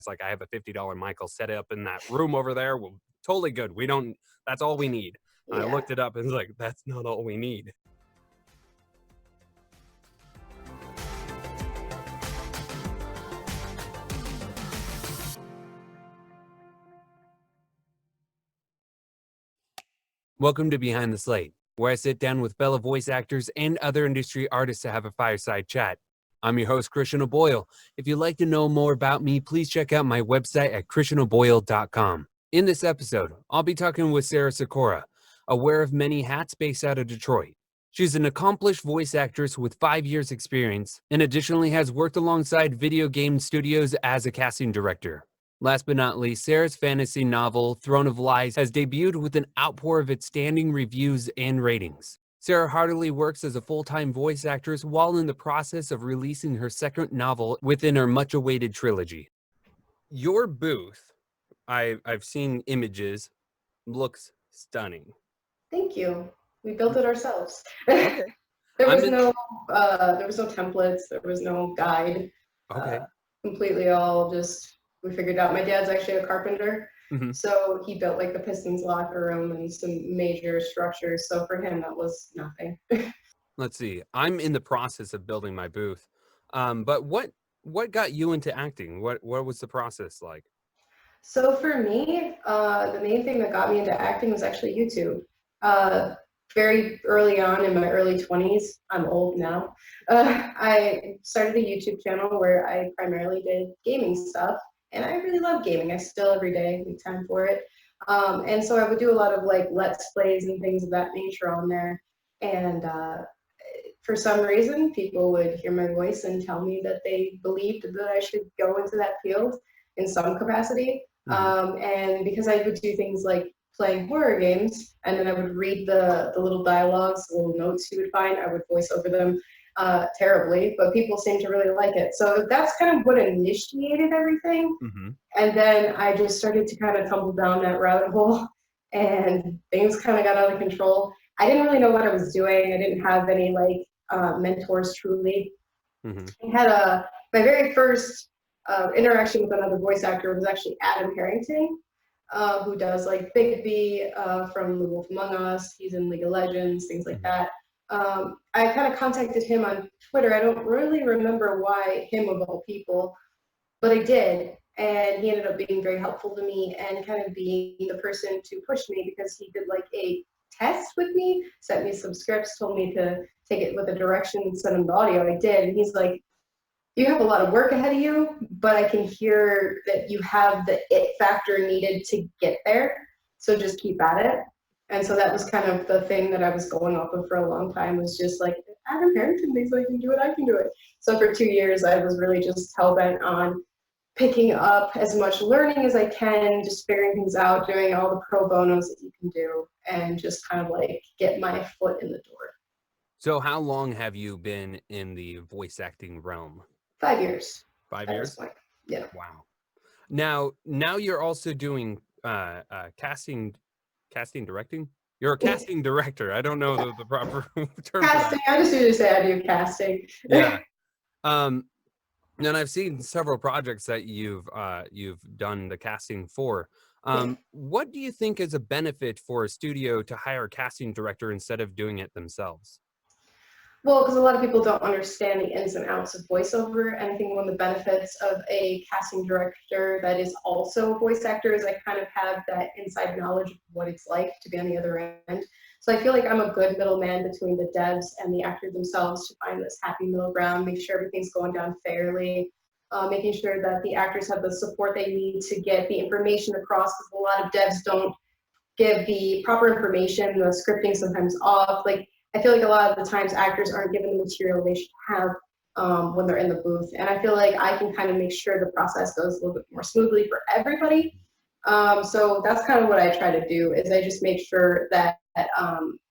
It's like, I have a $50 mic. I'll set it up in that room over there. We're totally good. That's all we need. And I looked it up and was like, that's not all we need. Welcome to Behind the Slate, where I sit down with fellow voice actors and other industry artists to have a fireside chat. I'm your host, Christian O'Boyle. If you'd like to know more about me, please check out my website at christianoboyle.com. In this episode, I'll be talking with Sara Secora, a wearer of many hats based out of Detroit. She's an accomplished voice actress with 5 years experience, and additionally has worked alongside video game studios as a casting director. Last but not least, Sara's fantasy novel, Throne of Lies, has debuted with an outpour of outstanding reviews and ratings. Sara heartily works as a full-time voice actress while in the process of releasing her second novel within her much-awaited trilogy. Your booth, I've seen images, looks stunning. Thank you. We built it ourselves. Okay. There was no templates. There was no guide. Okay. Completely all just, we figured out. My dad's actually a carpenter. Mm-hmm. So he built like the Pistons locker room and some major structures. So for him, that was nothing. Let's see. I'm in the process of building my booth. But what got you into acting? What was the process like? So for me, the main thing that got me into acting was actually YouTube. Very early on in my early 20s, I'm old now, I started a YouTube channel where I primarily did gaming stuff, and I really love gaming. I still every day make time for it. And so I would do a lot of like Let's Plays and things of that nature on there. And for some reason, people would hear my voice and tell me that they believed that I should go into that field in some capacity. And because I would do things like playing horror games, and then I would read the little dialogues, the little notes you would find, I would voice over them terribly, but people seemed to really like it. So that's kind of what initiated everything. And then I just started to kind of tumble down that rabbit hole, and things kind of got out of control. I didn't really know what I was doing. I didn't have any like mentors truly. I had my very first interaction with another voice actor was actually Adam Harrington, who does like Big B from The Wolf Among Us. He's in League of Legends, things like that. I kind of contacted him on Twitter. I don't really remember why him of all people, but I did. And he ended up being very helpful to me and kind of being the person to push me, because he did like a test with me, sent me some scripts, told me to take it with a direction and send him the audio. I did. And he's like, you have a lot of work ahead of you, but I can hear that you have the it factor needed to get there. So just keep at it. And so that was kind of the thing that I was going off of for a long time, was just like, Adam Harrington thinks I can do it, I can do it. So for 2 years, I was really just hell-bent on picking up as much learning as I can, just figuring things out, doing all the pro bonos that you can do, and just kind of like get my foot in the door. So how long have you been in the voice acting realm? 5 years. 5 years? Yeah. Wow. Now you're also doing casting directing? You're a casting director. I don't know the proper term. Casting. I just usually say I do casting. Yeah. And I've seen several projects that you've done the casting for. What do you think is a benefit for a studio to hire a casting director instead of doing it themselves? Well, because a lot of people don't understand the ins and outs of voiceover, and I think one of the benefits of a casting director that is also a voice actor is I kind of have that inside knowledge of what it's like to be on the other end. So I feel like I'm a good middleman between the devs and the actors themselves to find this happy middle ground, make sure everything's going down fairly, making sure that the actors have the support they need to get the information across, because a lot of devs don't give the proper information, the scripting sometimes off. Like, I feel like a lot of the times actors aren't given the material they should have when they're in the booth. And I feel like I can kind of make sure the process goes a little bit more smoothly for everybody. So that's kind of what I try to do, is I just make sure that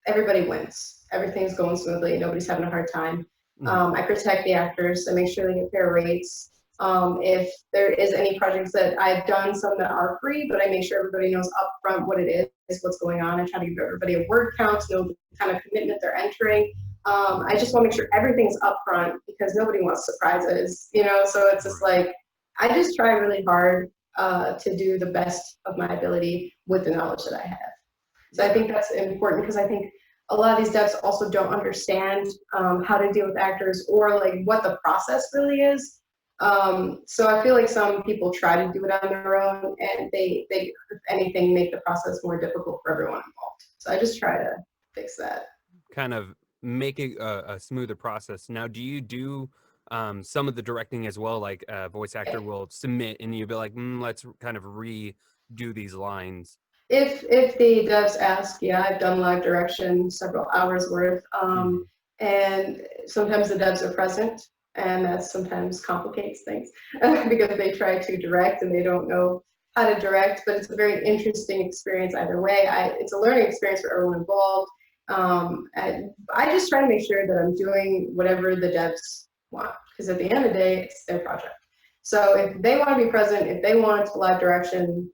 everybody wins. Everything's going smoothly. Nobody's having a hard time. I protect the actors. I make sure they get fair rates. If there is any projects that I've done, some that are free, but I make sure everybody knows upfront what it is, what's going on. I try to give everybody a word count, know the kind of commitment they're entering. I just want to make sure everything's upfront, because nobody wants surprises, you know? So it's just like, I just try really hard to do the best of my ability with the knowledge that I have. So I think that's important because I think a lot of these devs also don't understand how to deal with actors or like what the process really is. So I feel like some people try to do it on their own and they if anything, make the process more difficult for everyone involved. So I just try to fix that. Kind of make it a smoother process. Now, do you do some of the directing as well? Like a voice actor will submit and you'll be like, let's kind of redo these lines. If the devs ask, yeah, I've done live direction, several hours worth, and sometimes the devs are present, and that sometimes complicates things because they try to direct and they don't know how to direct. But it's a very interesting experience either way. It's a learning experience for everyone involved. And I just try to make sure that I'm doing whatever the devs want because at the end of the day, it's their project. So if they want to be present, if they want live direction,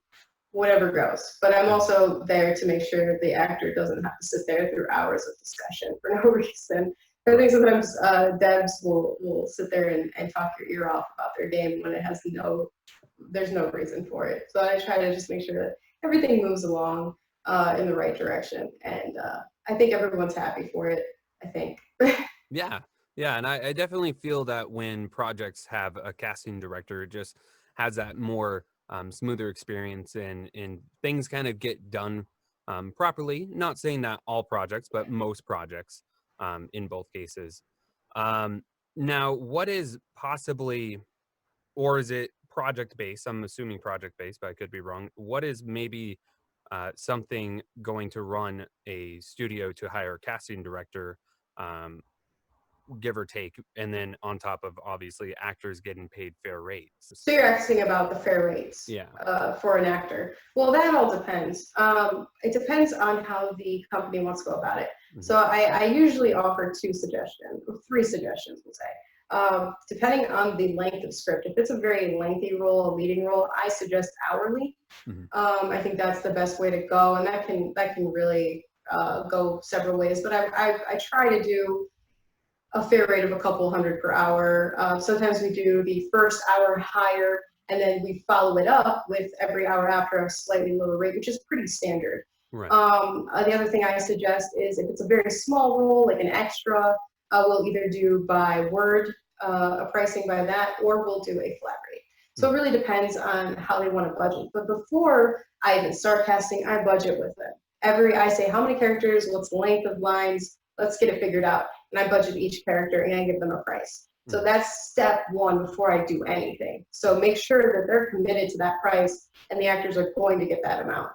whatever goes. But I'm also there to make sure the actor doesn't have to sit there through hours of discussion for no reason. I think sometimes devs will sit there and talk your ear off about their game when it has there's no reason for it. So I try to just make sure that everything moves along in the right direction. And I think everyone's happy for it, I think. Yeah. Yeah. And I definitely feel that when projects have a casting director, it just has that more smoother experience and things kind of get done properly. Not saying that all projects, but most projects in both cases. Um, Now, what is possibly, or is it project based? I'm assuming project based, but I could be wrong. What is maybe something going to run a studio to hire a casting director? Um, Give or take, and then on top of obviously actors getting paid fair rates. So you're asking about the fair rates for an actor. Well, that all depends. It depends on how the company wants to go about it. So I usually offer three suggestions, we'll say. Depending on the length of script. If it's a very lengthy role, a leading role, I suggest hourly. I think that's the best way to go, and that can really go several ways. But I try to do a fair rate of a couple hundred per hour. Sometimes we do the first hour higher, and then we follow it up with every hour after a slightly lower rate, which is pretty standard. Right. The other thing I suggest is if it's a very small role, like an extra, we'll either do by word, a pricing by that, or we'll do a flat rate. So it really depends on how they want to budget. But before I even start casting, I budget with them. I say how many characters, what's the length of lines, let's get it figured out. And I budget each character and I give them a price. So that's step one before I do anything. So make sure that they're committed to that price and the actors are going to get that amount.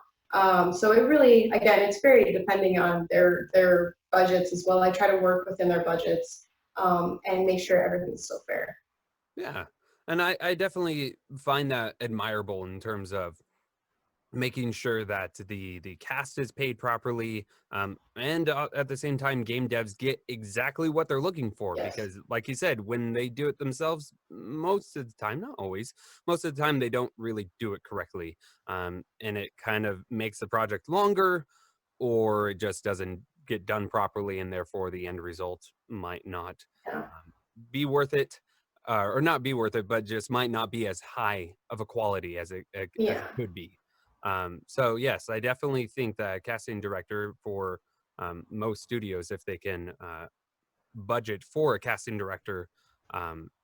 So it really, again, it's very depending on their budgets as well. I try to work within their budgets and make sure everything's so fair. Yeah. And I definitely find that admirable in terms of making sure that the cast is paid properly, and at the same time game devs get exactly what they're looking for. Yes. Because like you said, when they do it themselves, most of the time, not always, most of the time they don't really do it correctly, and it kind of makes the project longer, or it just doesn't get done properly, and therefore the end result might not be worth it, or not be worth it, but just might not be as high of a quality as it could be. So yes, I definitely think that a casting director for most studios, if they can budget for a casting director,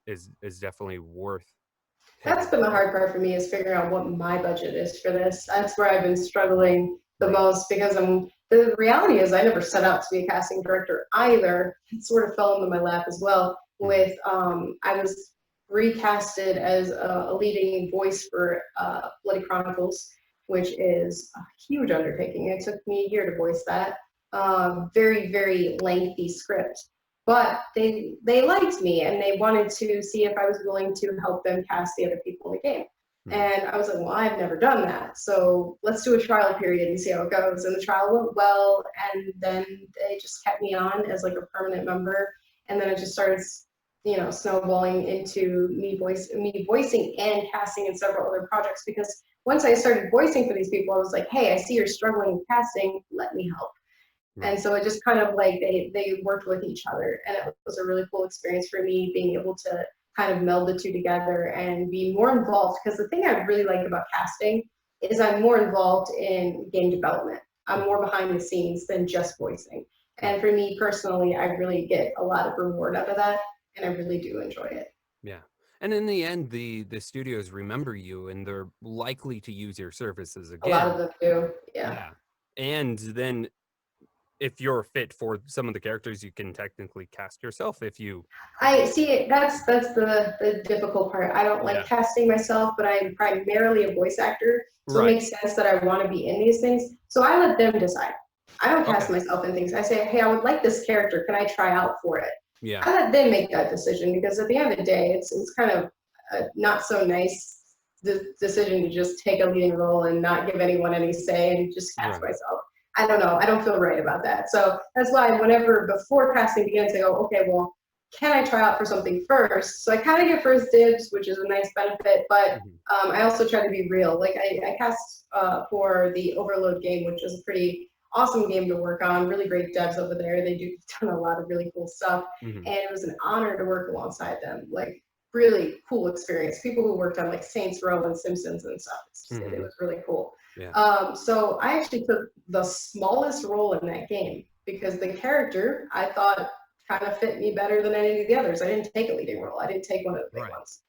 is definitely worth paying. That's been the hard part for me is figuring out what my budget is for this. That's where I've been struggling the most because the reality is I never set out to be a casting director either. It sort of fell into my lap as well with I was recasted as a leading voice for Bloody Chronicles, which is a huge undertaking. It took me a year to voice that. Very, very lengthy script. But they liked me and they wanted to see if I was willing to help them cast the other people in the game. And I was like, well, I've never done that. So let's do a trial period and see how it goes. And the trial went well. And then they just kept me on as like a permanent member. And then it just started, snowballing into me voicing and casting in several other projects. Because once I started voicing for these people, I was like, hey, I see you're struggling with casting. Let me help. And so it just kind of like they worked with each other, and it was a really cool experience for me being able to kind of meld the two together and be more involved. Because the thing I really like about casting is I'm more involved in game development. I'm more behind the scenes than just voicing. And for me personally, I really get a lot of reward out of that, and I really do enjoy it. Yeah. And in the end, the studios remember you and they're likely to use your services A lot of again. them do, yeah. Yeah. And then if you're fit for some of the characters, you can technically cast yourself if you. I see. That's the difficult part. I don't like Yeah. casting myself, but I'm primarily a voice actor, so Right. it makes sense that I want to be in these things. So I let them decide. I don't cast Okay. myself in things. I say, hey, I would like this character. Can I try out for it? Yeah. I let them make that decision because at the end of the day, it's kind of a not so nice decision to just take a leading role and not give anyone any say and just cast Right. myself. I don't know. I don't feel right about that. So that's why whenever before casting begins, I go, okay, well, can I try out for something first? So I kind of get first dibs, which is a nice benefit, but I also try to be real. Like I cast for the Overload game, which is a pretty awesome game to work on. Really great devs over there. They do done a lot of really cool stuff, and it was an honor to work alongside them. Like really cool experience. People who worked on like Saints Row and Simpsons and stuff. It was really cool. Yeah. So I actually took the smallest role in that game because the character I thought kind of fit me better than any of the others. I didn't take a leading role. I didn't take one of the big ones.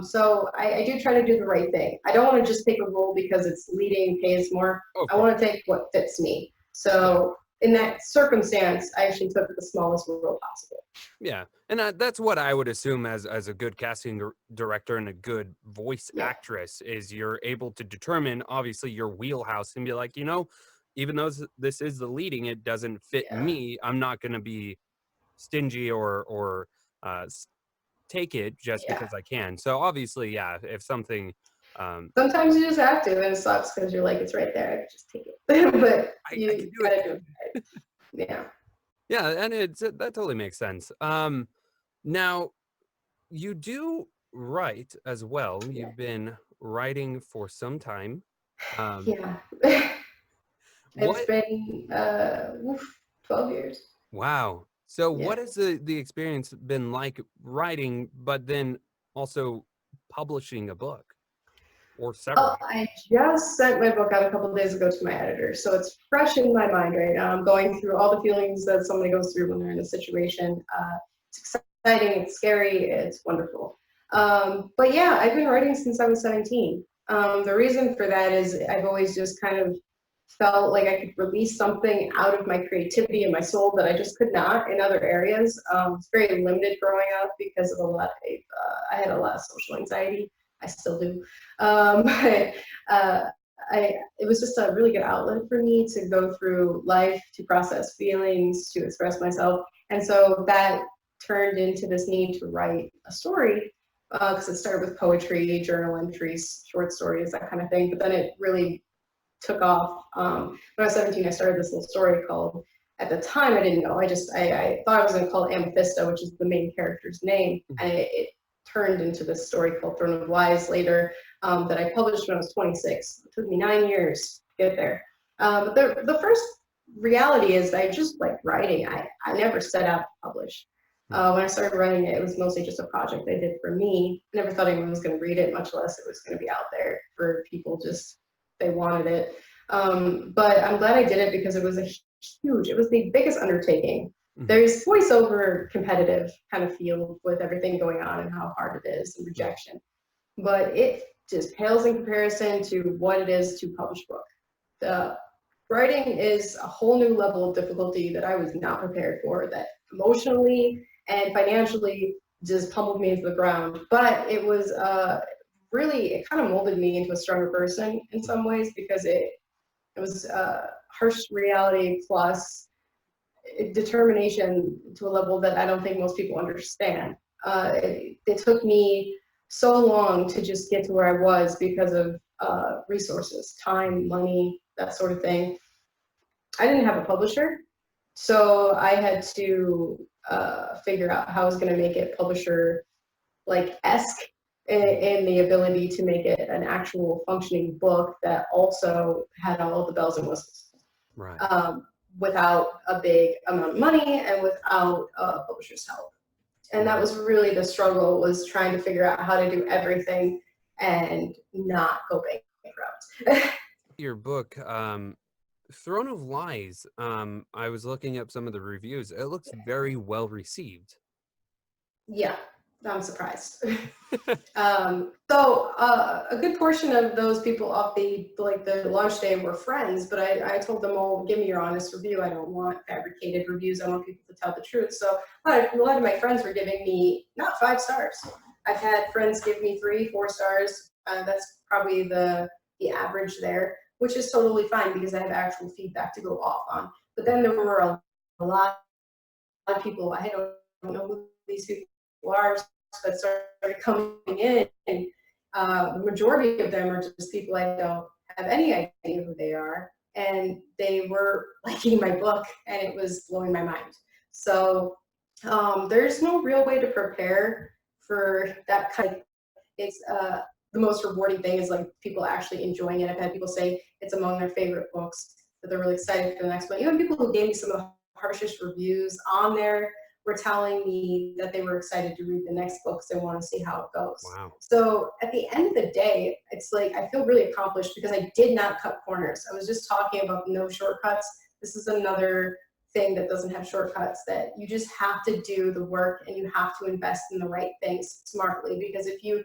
So I do try to do the right thing. I don't want to just take a role because it's leading, pays more. I want to take what fits me. So in that circumstance, I actually took the smallest role possible. Yeah, and that's what I would assume as a good casting director and a good voice actress is you're able to determine obviously your wheelhouse and be like, even though this is the leading, it doesn't fit me. I'm not going to be stingy or take it just because I can. So obviously, yeah, if something. Sometimes you just have to, and it sucks because you're like, it's right there. I can just take it, but you I can do gotta it. do it. Right. Yeah. Yeah, and that totally makes sense. Now you do write as well. You've been writing for some time. Yeah. It's What? been 12 years. Wow. So Yeah. what has the experience been like writing, but then also publishing a book or several? Well, I just sent my book out a couple of days ago to my editor, so it's fresh in my mind right now. I'm going through all the feelings that somebody goes through when they're in a situation. It's exciting, it's scary, it's wonderful. But yeah, I've been writing since I was 17. The reason for that is I've always just kind of felt like I could release something out of my creativity and my soul that I just could not in other areas. It's very limited growing up because of I had a lot of social anxiety. I still do. But it was just a really good outlet for me to go through life, to process feelings, to express myself. And so that turned into this need to write a story because it started with poetry, journal entries, short stories, that kind of thing. But then it really took off. When I was 17, I started this little story called, at the time I didn't know, I thought I was going to call it Amethysta, which is the main character's name. And it turned into this story called Throne of Lies later that I published when I was 26. It took me 9 years to get there. But the first reality is I just like writing. I never set out to publish. When I started writing it, it was mostly just a project I did for me. I never thought anyone was going to read it, much less it was going to be out there for people just, they wanted it. But I'm glad I did it because it was it was the biggest undertaking. There's voiceover competitive kind of feel with everything going on and how hard it is and rejection. But it just pales in comparison to what it is to publish a book. The writing is a whole new level of difficulty that I was not prepared for, that emotionally and financially just pummeled me into the ground. But it was really, it kind of molded me into a stronger person in some ways because it was harsh reality plus determination to a level that I don't think most people understand. It took me so long to just get to where I was because of resources, time, money, that sort of thing. I didn't have a publisher, so I had to figure out how I was going to make it publisher like esque in the ability to make it an actual functioning book that also had all the bells and whistles. Without a big amount of money and without a publisher's help. And that was really the struggle, was trying to figure out how to do everything and not go bankrupt. Your book, Throne of Lies, I was looking up some of the reviews. It looks very well received. Yeah, I'm surprised. A good portion of those people off the launch day were friends, but I told them, "Oh, give me your honest review. I don't want fabricated reviews. I want people to tell the truth." So a lot of my friends were giving me not 5 stars. I've had friends give me 3, 4 stars. That's probably the average there, which is totally fine because I have actual feedback to go off on. But then there were a lot of people, I don't know who these people are, that started coming in, and the majority of them are just people I don't have any idea who they are, and they were liking my book, and it was blowing my mind. So there's no real way to prepare for that kind of, it's the most rewarding thing is like people actually enjoying it. I've had people say it's among their favorite books, that they're really excited for the next one. Even people who gave me some of the harshest reviews on there were telling me that they were excited to read the next book because they want to see how it goes. Wow. So at the end of the day, it's like I feel really accomplished because I did not cut corners. I was just talking about no shortcuts. This is another thing that doesn't have shortcuts, that you just have to do the work and you have to invest in the right things smartly, because if you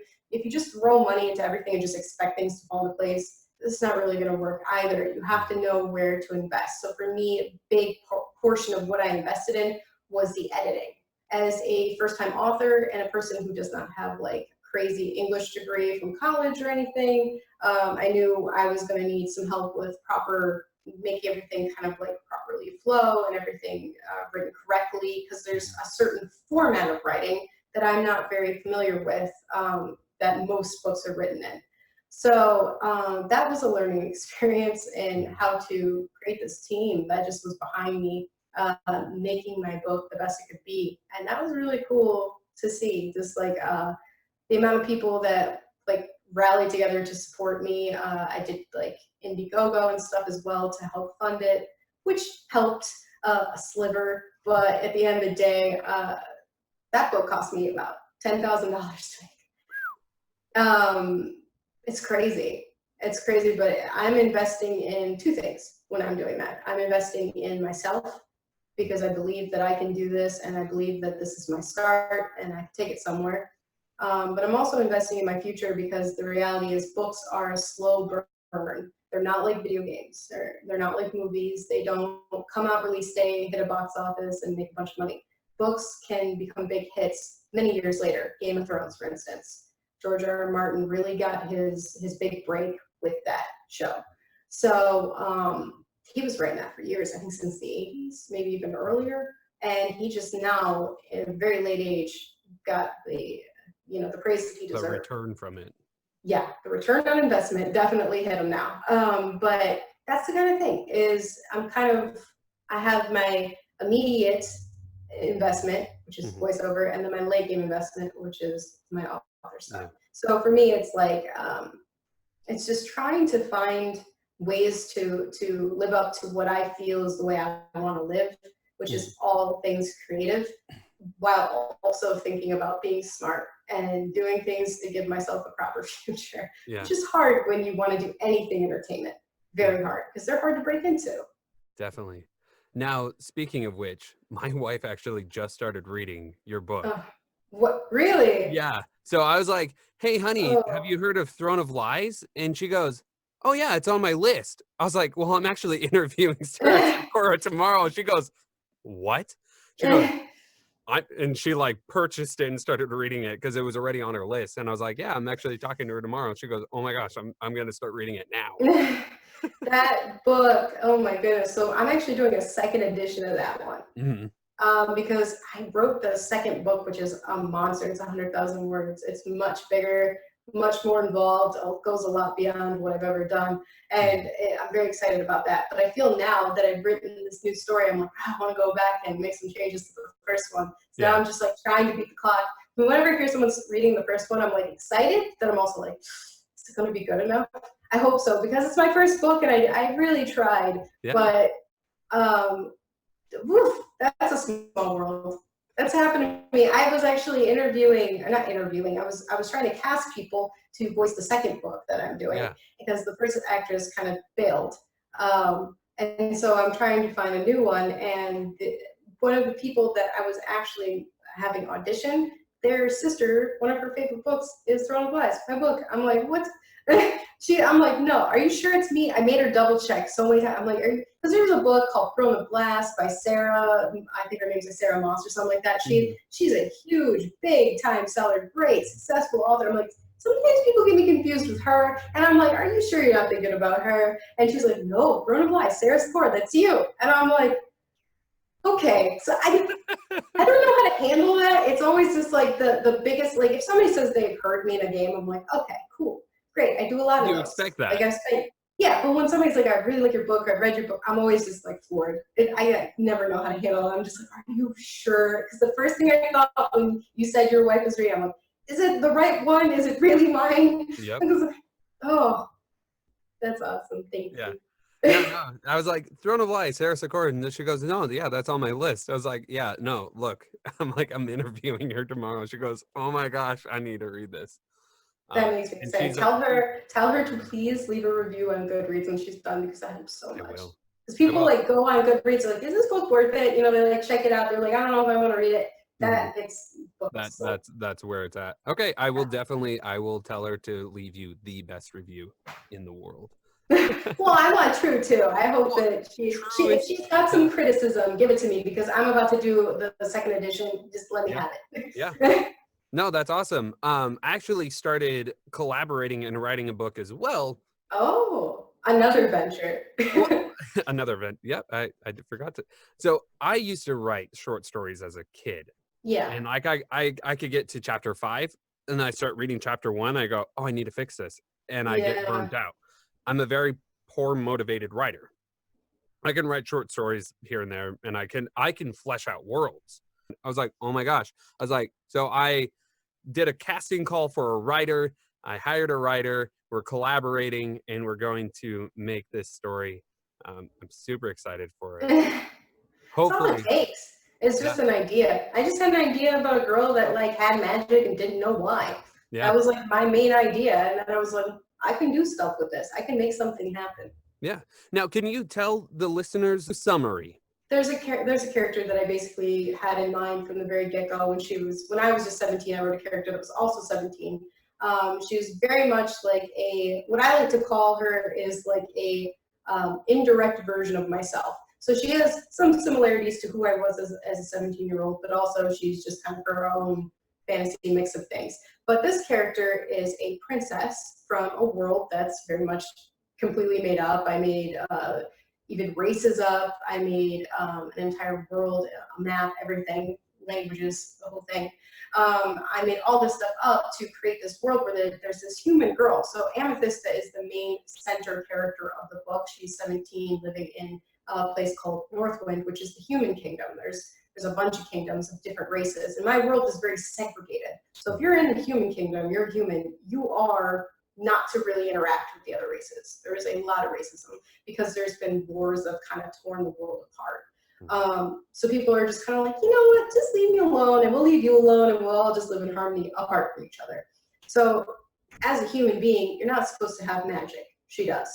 just throw money into everything and just expect things to fall into place, this is not really going to work either. You have to know where to invest. So for me, a big portion of what I invested in was the editing. As a first-time author and a person who does not have like crazy English degree from college or anything, I knew I was going to need some help with making everything kind of like properly flow and everything written correctly, because there's a certain format of writing that I'm not very familiar with, that most books are written in. So that was a learning experience in how to create this team that just was behind me, making my book the best it could be. And that was really cool to see, just like the amount of people that like rallied together to support me. I did like Indiegogo and stuff as well to help fund it, which helped a sliver. But at the end of the day, that book cost me about $10,000 to make. It's crazy. It's crazy, but I'm investing in 2 things when I'm doing that. I'm investing in myself because I believe that I can do this, and I believe that this is my start and I can take it somewhere. But I'm also investing in my future, because the reality is books are a slow burn. They're not like video games. They're not like movies. They don't come out release day, hit a box office, and make a bunch of money. Books can become big hits many years later. Game of Thrones, for instance. George R.R. Martin really got his big break with that show. So he was writing that for years, I think since the 80s, maybe even earlier. And he just now, at a very late age, got the praise that he deserved. The return from it. Yeah, the return on investment definitely hit him now. But that's the kind of thing, is I have my immediate investment, which is voiceover, and then my late game investment, which is my author stuff. Yeah. So for me, it's like, it's just trying to find ways to live up to what I feel is the way I want to live, which is all things creative, while also thinking about being smart and doing things to give myself a proper future, which is hard when you want to do anything entertainment. Very hard, because they're hard to break into. Definitely. Now, speaking of which, my wife actually just started reading your book. What? Really? Yeah. So I was like, hey, honey, have you heard of Throne of Lies? And she goes, oh, yeah, it's on my list. I was like, well, I'm actually interviewing Sara Secora tomorrow. She goes, what? She goes, and she like purchased it and started reading it because it was already on her list. And I was like, yeah, I'm actually talking to her tomorrow. And she goes, oh my gosh, I'm going to start reading it now. That book, oh my goodness. So I'm actually doing a second edition of that one. Because I wrote the second book, which is a monster. It's 100,000 words. It's much bigger, much more involved. It goes a lot beyond what I've ever done. And I'm very excited about that. But I feel now that I've written this new story, I'm like, I want to go back and make some changes to the first one. So now I'm just like trying to beat the clock. But whenever I hear someone's reading the first one, I'm like excited. Then I'm also like, is it going to be good enough? I hope so, because it's my first book and I really tried. But woof, that's a small world. That's happened to me. I was actually interviewing, or not interviewing, I was trying to cast people to voice the second book that I'm doing Yeah. because the first actress kind of failed. And so I'm trying to find a new one. And one of the people that I was actually having audition, their sister, one of her favorite books is Throne of Glass, my book. I'm like, what? I'm like, no, are you sure it's me? I made her double check so many times. I'm like, because there was a book called Throne of Glass by Sarah, I think her name's like Sarah Moss or something like that. She's a huge, big time seller, great, successful author. I'm like, sometimes people get me confused with her, and I'm like, are you sure you're not thinking about her? And she's like, no, Throne of Glass, Sara Secora, that's you. And I'm like, okay, so I don't know how to handle that. It's always just like the biggest, like if somebody says they've heard me in a game, I'm like, okay, cool, great. I do a lot of You those. expect that. Like I've spent, yeah, but when somebody's like, I really like your book, I read your book, I'm always just like floored. I never know how to handle it. I'm just like, are you sure? Because the first thing I thought when you said your wife was reading, I'm like, is it the right one? Is it really mine? Yep. Like, oh, that's awesome. Thank Yeah. you. No. I was like, Throne of Light, Sara Secora. And she goes, no, yeah, that's on my list. I was like, yeah, no, look, I'm interviewing her tomorrow. She goes, oh my gosh, I need to read this. That makes me And excited. she's Tell her to please leave a review on Goodreads when she's done because that helps so I much. will. Because people like go on Goodreads, like, is this book worth it? You know, they like check it out. They're like, I don't know if I want to read it. That it's books. That's where it's at. Okay, I will tell her to leave you the best review in the world. Well, I want True too. I hope that if she's got some criticism, give it to me because I'm about to do the second edition. Just let me have it. Yeah. No, that's awesome. I actually started collaborating and writing a book as well. Oh, another venture. Another event. Yep, I forgot to. So I used to write short stories as a kid. Yeah. And like I could get to chapter 5 and I start reading chapter 1. I go, oh, I need to fix this. And I get burnt out. I'm a very poor motivated writer. I can write short stories here and there and I can flesh out worlds. I was like, oh my gosh. I was like, so I did a casting call for a writer. I hired a writer. We're collaborating and we're going to make this story. I'm super excited for it. Hopefully. That's all it takes. It's just an idea. I just had an idea about a girl that like had magic and didn't know why. Yeah. That was like my main idea. And then I was like, I can do stuff with this. I can make something happen. Yeah. Now, can you tell the listeners a summary? There's a character that I basically had in mind from the very get-go when I was just 17. I wrote a character that was also 17. She was very much like what I like to call her is like a indirect version of myself. So she has some similarities to who I was as a 17-year-old, but also she's just kind of her own fantasy mix of things. But this character is a princess from a world that's very much completely made up. I made even races up. I made an entire world, a map, everything, languages, the whole thing. I made all this stuff up to create this world where there's this human girl. So Amethysta is the main center character of the book. She's 17, living in a place called Northwind, which is the human kingdom. There's a bunch of kingdoms of different races, and my world is very segregated. So if you're in the human kingdom, you're human, you are not to really interact with the other races. There is a lot of racism because there's been wars that have kind of torn the world apart. So people are just kind of like, you know what, just leave me alone and we'll leave you alone and we'll all just live in harmony apart from each other. So as a human being, you're not supposed to have magic. She does.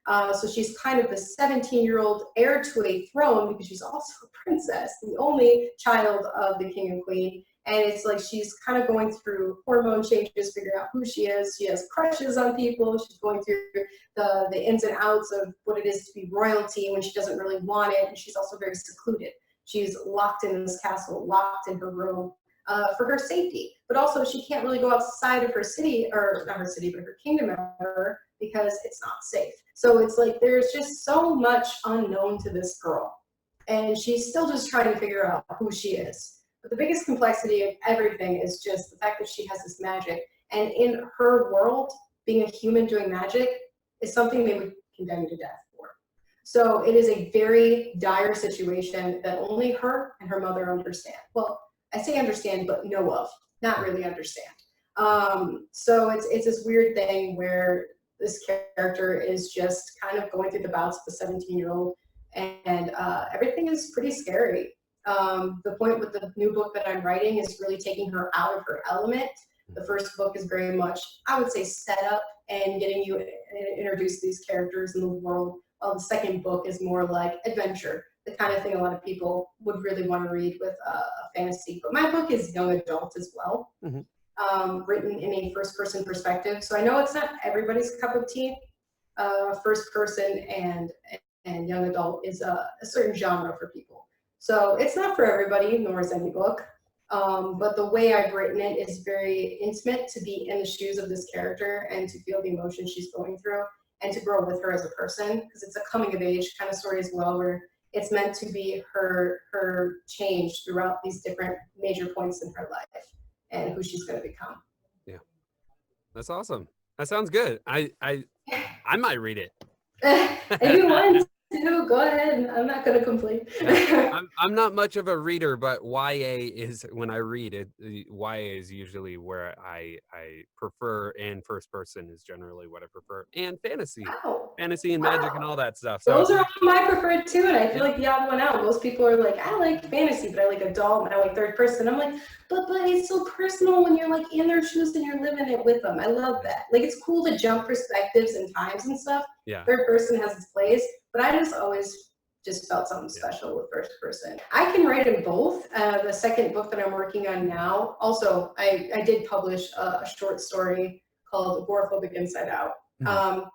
So she's kind of the 17-year-old heir to a throne because she's also a princess, the only child of the king and queen. And it's like she's kind of going through hormone changes, figuring out who she is. She has crushes on people. She's going through the ins and outs of what it is to be royalty when she doesn't really want it. And she's also very secluded. She's locked in this castle, locked in her room for her safety. But also she can't really go outside of her city, or not her city, but her kingdom ever, because it's not safe. So it's like there's just so much unknown to this girl. And she's still just trying to figure out who she is. But the biggest complexity of everything is just the fact that she has this magic. And in her world, being a human doing magic is something they would condemn you to death for. So it is a very dire situation that only her and her mother understand. Well, I say understand, but know of, not really understand. So it's this weird thing where this character is just kind of going through the bouts of the 17-year-old, and everything is pretty scary. The point with the new book that I'm writing is really taking her out of her element. The first book is very much, I would say, set up and getting you introduced to these characters in the world. While the second book is more like adventure, the kind of thing a lot of people would really want to read with a fantasy. But my book is young adult as well, written in a first-person perspective. So I know it's not everybody's cup of tea. First person and young adult is a certain genre for people. So it's not for everybody, nor is any book. But the way I've written it is very intimate, to be in the shoes of this character and to feel the emotion she's going through and to grow with her as a person, because it's a coming of age kind of story as well, where it's meant to be her change throughout these different major points in her life and who she's going to become. Yeah, that's awesome. That sounds good. I might read it. If you want to, go ahead. I'm not going to complain. I'm not much of a reader, but YA is, when I read it, YA is usually where I prefer, and first person is generally what I prefer, and fantasy. Wow. Fantasy and magic and all that stuff. So those are all my preferred too, and I feel like the odd one out. Most people are like, I like fantasy, but I like adult, and I like third person. I'm like, but it's so personal when you're like in their shoes and you're living it with them. I love that. Like, it's cool to jump perspectives and times and stuff. Yeah. Third person has its place, but I just always just felt something special with first person. I can write in both. The second book that I'm working on now, also, I did publish a short story called Agoraphobic Inside Out.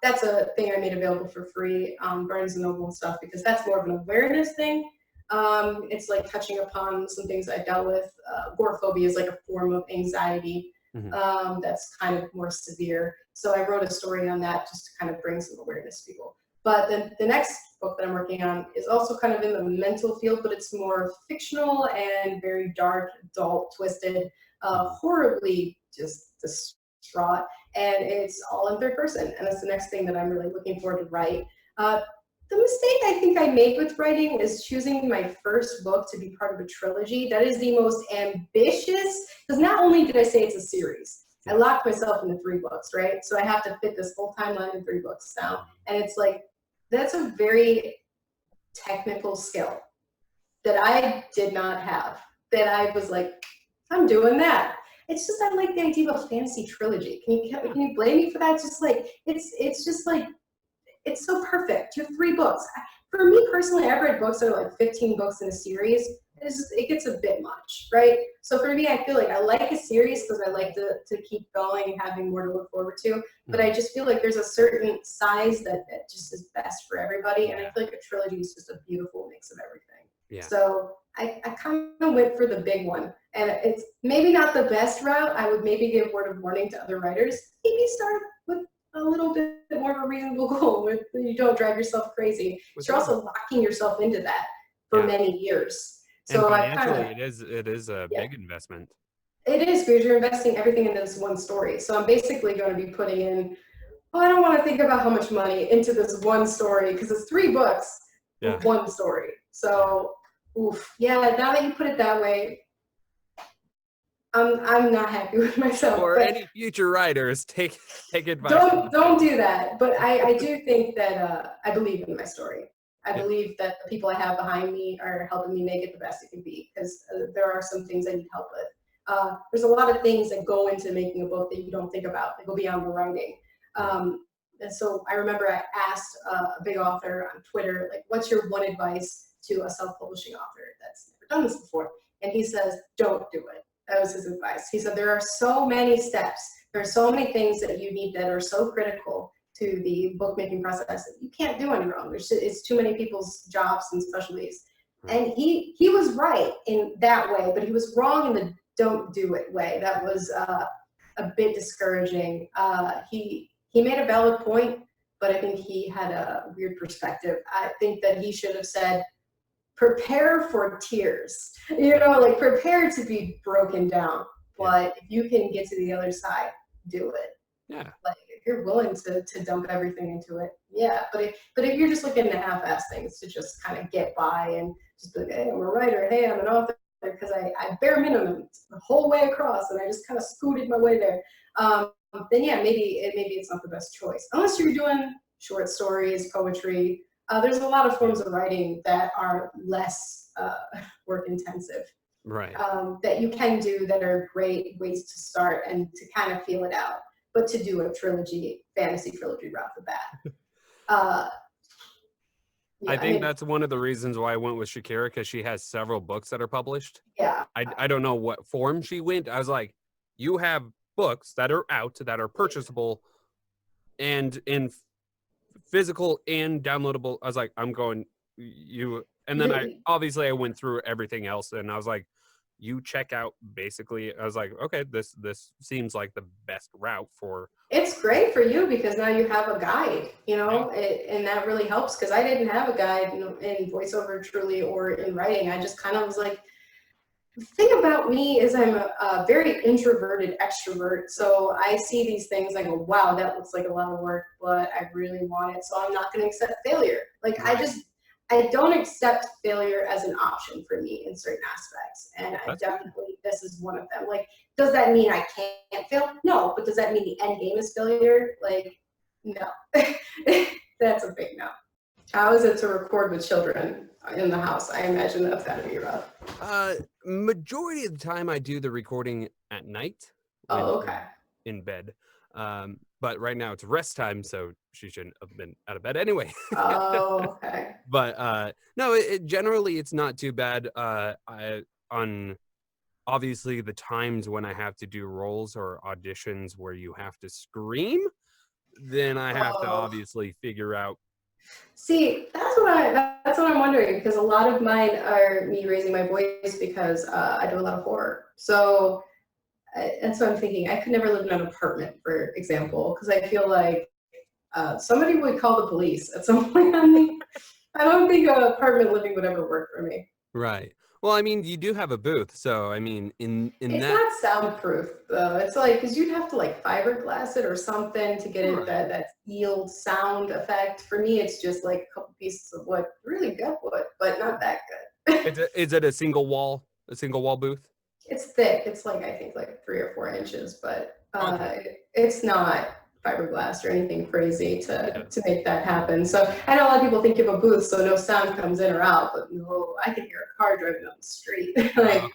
That's a thing I made available for free on Barnes & Noble and stuff, because that's more of an awareness thing. It's like touching upon some things I dealt with. Agoraphobia is like a form of anxiety that's kind of more severe. So I wrote a story on that just to kind of bring some awareness to people. But the next book that I'm working on is also kind of in the mental field, but it's more fictional and very dark, adult, twisted, horribly just distraught. And it's all in third person. And that's the next thing that I'm really looking forward to write. The mistake I think I made with writing is choosing my first book to be part of a trilogy. That is the most ambitious, because not only did I say it's a series, I locked myself into 3 books, right? So I have to fit this whole timeline in 3 books now. And it's like, that's a very technical skill that I did not have, that I was like, I'm doing that. It's just, I like the idea of a fantasy trilogy. Can you blame me for that? It's just like, it's just like, it's so perfect. You have 3 books. For me personally, I've read books that are like 15 books in a series. It gets a bit much, right? So for me, I feel like I like a series because I like to keep going and having more to look forward to. But I just feel like there's a certain size that just is best for everybody. And I feel like a trilogy is just a beautiful mix of everything. Yeah. So I kind of went for the big one. And it's maybe not the best route. I would maybe give word of warning to other writers. Maybe start with a little bit more of a reasonable goal where you don't drive yourself crazy. So you're also locking yourself into that for many years. So and financially, it is a big investment. It is, because you're investing everything into this one story. So I'm basically going to be putting in, I don't want to think about how much money into this one story, because it's 3 books with one story. So, now that you put it that way, I'm not happy with myself. For any future writers, take advice. Don't do that. But I do think that I believe in my story. I believe that the people I have behind me are helping me make it the best it can be, because there are some things I need help with. There's a lot of things that go into making a book that you don't think about, that go beyond the writing. And so I remember I asked a big author on Twitter, like, what's your one advice to a self-publishing author that's never done this before? And he says, don't do it. That was his advice. He said, there are so many steps. There are so many things that you need that are so critical to the bookmaking process that you can't do on your own. It's too many people's jobs and specialties. And he was right in that way, but he was wrong in the don't do it way. That was a bit discouraging. He made a valid point, but I think he had a weird perspective. I think that he should have said, prepare for tears, like prepare to be broken down. But if you can get to the other side, do it. Yeah. Like, if you're willing to dump everything into it, but if you're just looking to half-ass things to just kind of get by and just be like, hey, I'm a writer, hey, I'm an author, because I bare minimum the whole way across and I just kind of scooted my way there, then maybe it's not the best choice, unless you're doing short stories, poetry, There's a lot of forms of writing that are less work intensive. Right. That you can do that are great ways to start and to kind of feel it out. But to do a fantasy trilogy right off the bat. I think that's one of the reasons why I went with Shakira, because she has several books that are published. Yeah. I don't know what form she went. I was like, you have books that are out, that are purchasable and in physical and downloadable. I was like, I'm going you. And then I went through everything else and I was like, you check out basically. I was like, okay, this seems like the best route for. It's great for you because now you have a guide, and that really helps because I didn't have a guide in voiceover truly or in writing. I just kind of was like, the thing about me is I'm a very introverted extrovert. So I see these things, I go, wow, that looks like a lot of work, but I really want it. So I'm not going to accept failure. Like I don't accept failure as an option for me in certain aspects. And this is one of them. Like, does that mean I can't fail? No. But does that mean the end game is failure? Like, no. That's a big no. How is it to record with children in the house? I imagine that's got to be rough. Majority of the time I do the recording at night. Okay. In bed. But right now it's rest time, so she shouldn't have been out of bed anyway. Oh, okay. But no, generally it's not too bad. On obviously the times when I have to do roles or auditions where you have to scream, then I have to obviously figure out. See, that's what I'm wondering, because a lot of mine are me raising my voice because I do a lot of horror. So that's what I'm thinking. I could never live in an apartment, for example, because I feel like somebody would call the police at some point on me. I don't think apartment living would ever work for me. Right. Well, I mean, you do have a booth, so I mean, it's not soundproof though. It's like, because you'd have to like fiberglass it or something to get it that yield sound effect. For me, it's just like a couple pieces of wood, really good wood, but not that good. Is it a single wall booth? It's thick. It's like, I think like 3 or 4 inches, but it's not fiberglass or anything crazy to make that happen. So I know a lot of people think you have a booth so no sound comes in or out, but no, I can hear a car driving on the street. I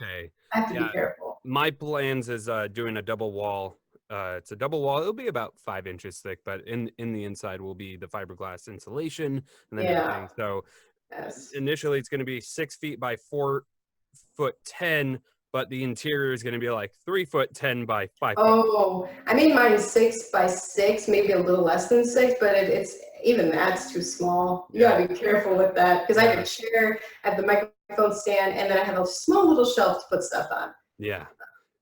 have to be careful. My plans is doing a double wall. It's a double wall. It'll be about 5 inches thick, but in the inside will be the fiberglass insulation and then everything. So initially it's going to be 6 feet by 4'10", but the interior is going to be like 3'10" by 5 feet. Oh, I made mine 6 by 6, maybe a little less than 6, but it's even that's too small. You gotta be careful with that because I have a chair, I have the microphone stand, and then I have a small little shelf to put stuff on. Yeah.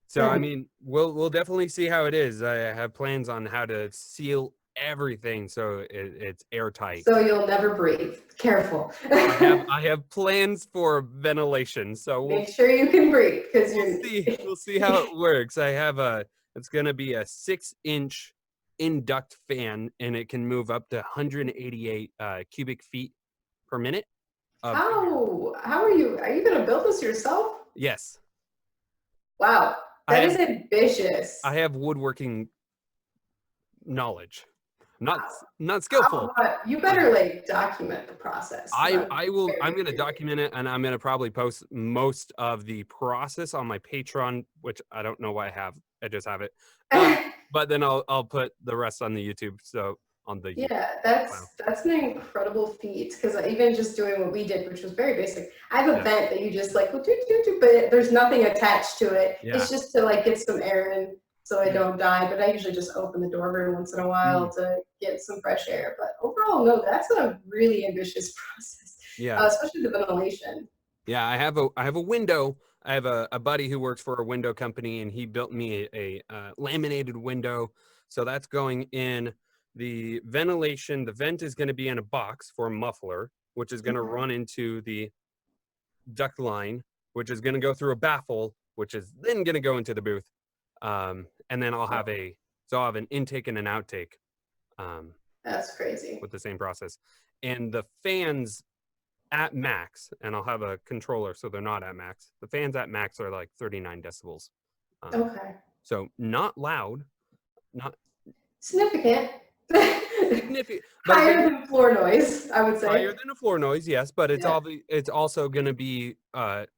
So I mean, we'll definitely see how it is. I have plans on how to seal everything so it's airtight. So you'll never breathe. Careful. I have plans for ventilation. So make sure you can breathe because we'll see how it works. I have it's gonna be a 6-inch induct fan, and it can move up to 188 cubic feet per minute. How are you gonna build this yourself? Yes. Wow, that is ambitious. I have woodworking knowledge. Not skillful. You better like document the process. I will. I'm going to document it, and I'm going to probably post most of the process on my Patreon, which I don't know why I have. I just have it. But then I'll put the rest on the YouTube. So on the that's an incredible feat, because even just doing what we did, which was very basic. I have a vent that you just like, but there's nothing attached to it. It's just to like get some air in so I don't die. But I usually just open the door every once in a while to get some fresh air. But overall, no, that's a really ambitious process. Yeah, especially the ventilation. Yeah, I have a window. I have a buddy who works for a window company, and he built me a laminated window. So that's going in. The ventilation, the vent is going to be in a box for a muffler, which is going to run into the duct line, which is going to go through a baffle, which is then going to go into the booth. And then I'll have an intake and an outtake. That's crazy. With the same process. And the fans at max, and I'll have a controller so they're not at max. The fans at max are like 39 decibels. Okay. So not loud, not significant. but Higher than floor noise, I would say. higher than a floor noise, yes, but it's also going to be but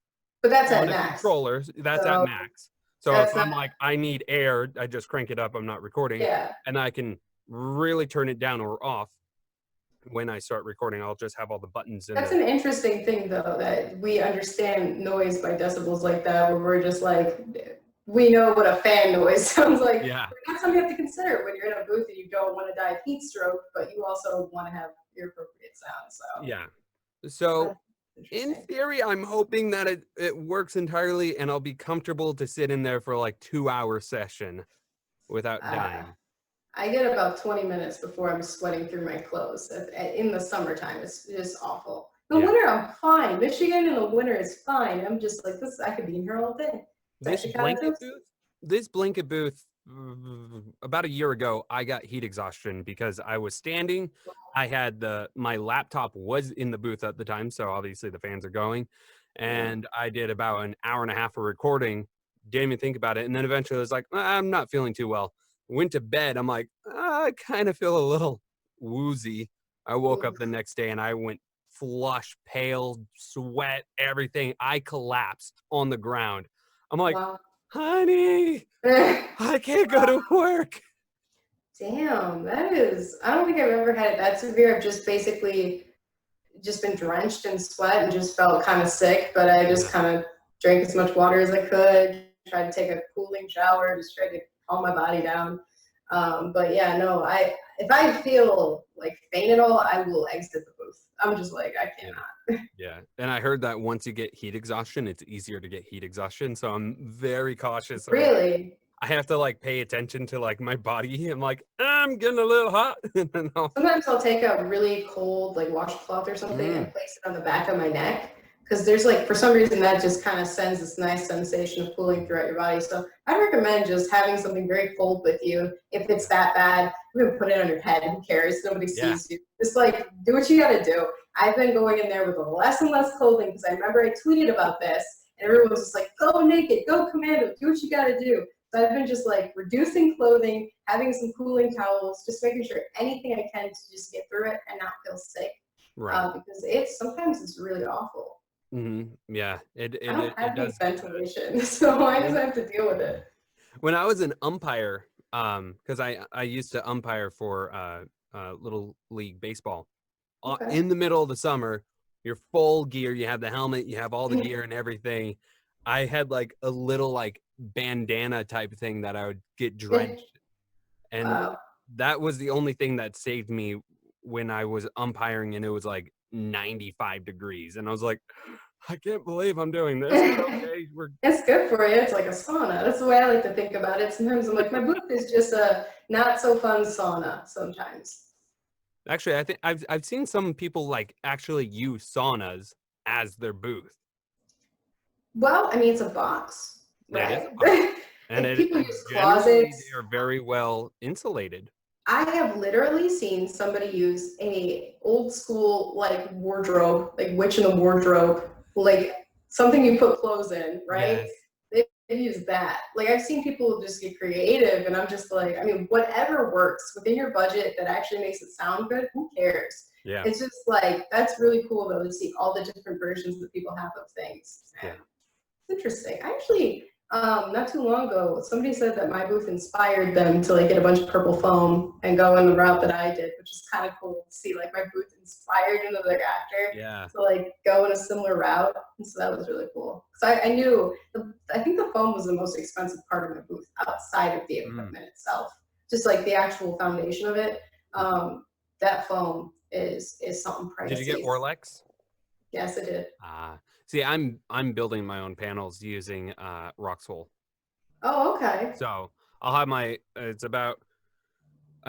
that's on at a max. controller. That's at So max. So if I'm like, I need air, I just crank it up. I'm not recording, and I can really turn it down or off. When I start recording, I'll just have all the buttons in. That's an interesting thing, though, that we understand noise by decibels like that, where we're just like, we know what a fan noise sounds like. Yeah. That's something you have to consider when you're in a booth and you don't want to die of heat stroke, but you also want to have your appropriate sound. So yeah. So in theory, I'm hoping that it works entirely and I'll be comfortable to sit in there for like 2-hour session without dying. I get about 20 minutes before I'm sweating through my clothes. In the summertime, it's just awful. In the winter, I'm fine. Michigan in the winter is fine. I'm just like, I could be in here all day. This blanket booth, about a year ago, I got heat exhaustion because I was standing. I had my laptop was in the booth at the time, so obviously the fans are going. And I did about an hour and a half of recording, didn't even think about it. And then eventually I was like, I'm not feeling too well. Went to bed. I'm like, I kind of feel a little woozy. I woke up the next day and I went flush, pale, sweat, everything. I collapsed on the ground. I'm like, honey, I can't go to work. Damn, that is, I don't think I've ever had it that severe. I've just basically just been drenched in sweat and just felt kind of sick, but I just kind of drank as much water as I could, tried to take a cooling shower, just tried to calm my body down. But yeah, no, if I feel like faint at all, I will exit the booth. I'm just like, I cannot. Yeah, and I heard that once you get heat exhaustion, it's easier to get heat exhaustion. So I'm very cautious. Really? I have to like pay attention to like my body. I'm like, I'm getting a little hot. Sometimes I'll take a really cold like washcloth or something and place it on the back of my neck. Because there's like, for some reason, that just kind of sends this nice sensation of cooling throughout your body. So I recommend just having something very cold with you. If it's that bad, you can put it on your head. Who cares? Nobody sees you. Just like, do what you got to do. I've been going in there with less and less clothing because I remember I tweeted about this and everyone was just like, go naked, go commando, do what you got to do. So I've been just like reducing clothing, having some cooling towels, just making sure anything I can to just get through it and not feel sick. Right. Because sometimes it's really awful. Yeah, I don't have any ventilation, so I just have to deal with it. When I was an umpire, because I used to umpire for little league baseball, in the middle of the summer, you're full gear, you have the helmet, you have all the gear and everything. I had like a little like bandana type thing that I would get drenched, and that was the only thing that saved me when I was umpiring, and it was like 95 degrees, and I was like, I can't believe I'm doing this. Okay, it's good for you. It's like a sauna. That's the way I like to think about it. Sometimes I'm like, my booth is just a not so fun sauna sometimes. Actually, I think I've seen some people like actually use saunas as their booth. Well, I mean, it's a box, right? It is a box. And people use closets. They are very well insulated. I have literally seen somebody use a old school like wardrobe, like witch in the wardrobe, like something you put clothes in, right? Yes. They use that. Like I've seen people just get creative, and I'm just like, I mean, whatever works within your budget that actually makes it sound good, who cares? Yeah. It's just like, that's really cool though to see all the different versions that people have of things. Yeah. It's interesting. Actually, not too long ago, somebody said that my booth inspired them to like get a bunch of purple foam and go in the route that I did, which is kind of cool to see like my booth inspired another actor to like go in a similar route. And so that was really cool. Because I knew, I think the foam was the most expensive part of my booth outside of the equipment itself. Just like the actual foundation of it. That foam is something pricey. Did you get Orlex? Yes, I did. See, I'm building my own panels using Roxwool. Oh, okay. So I'll have I'm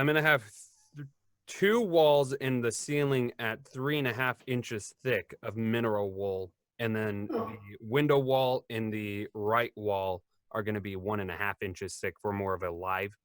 gonna have 2 walls in the ceiling at 3.5 inches thick of mineral wool, and then the window wall and the right wall are gonna be 1.5 inches thick for more of a live,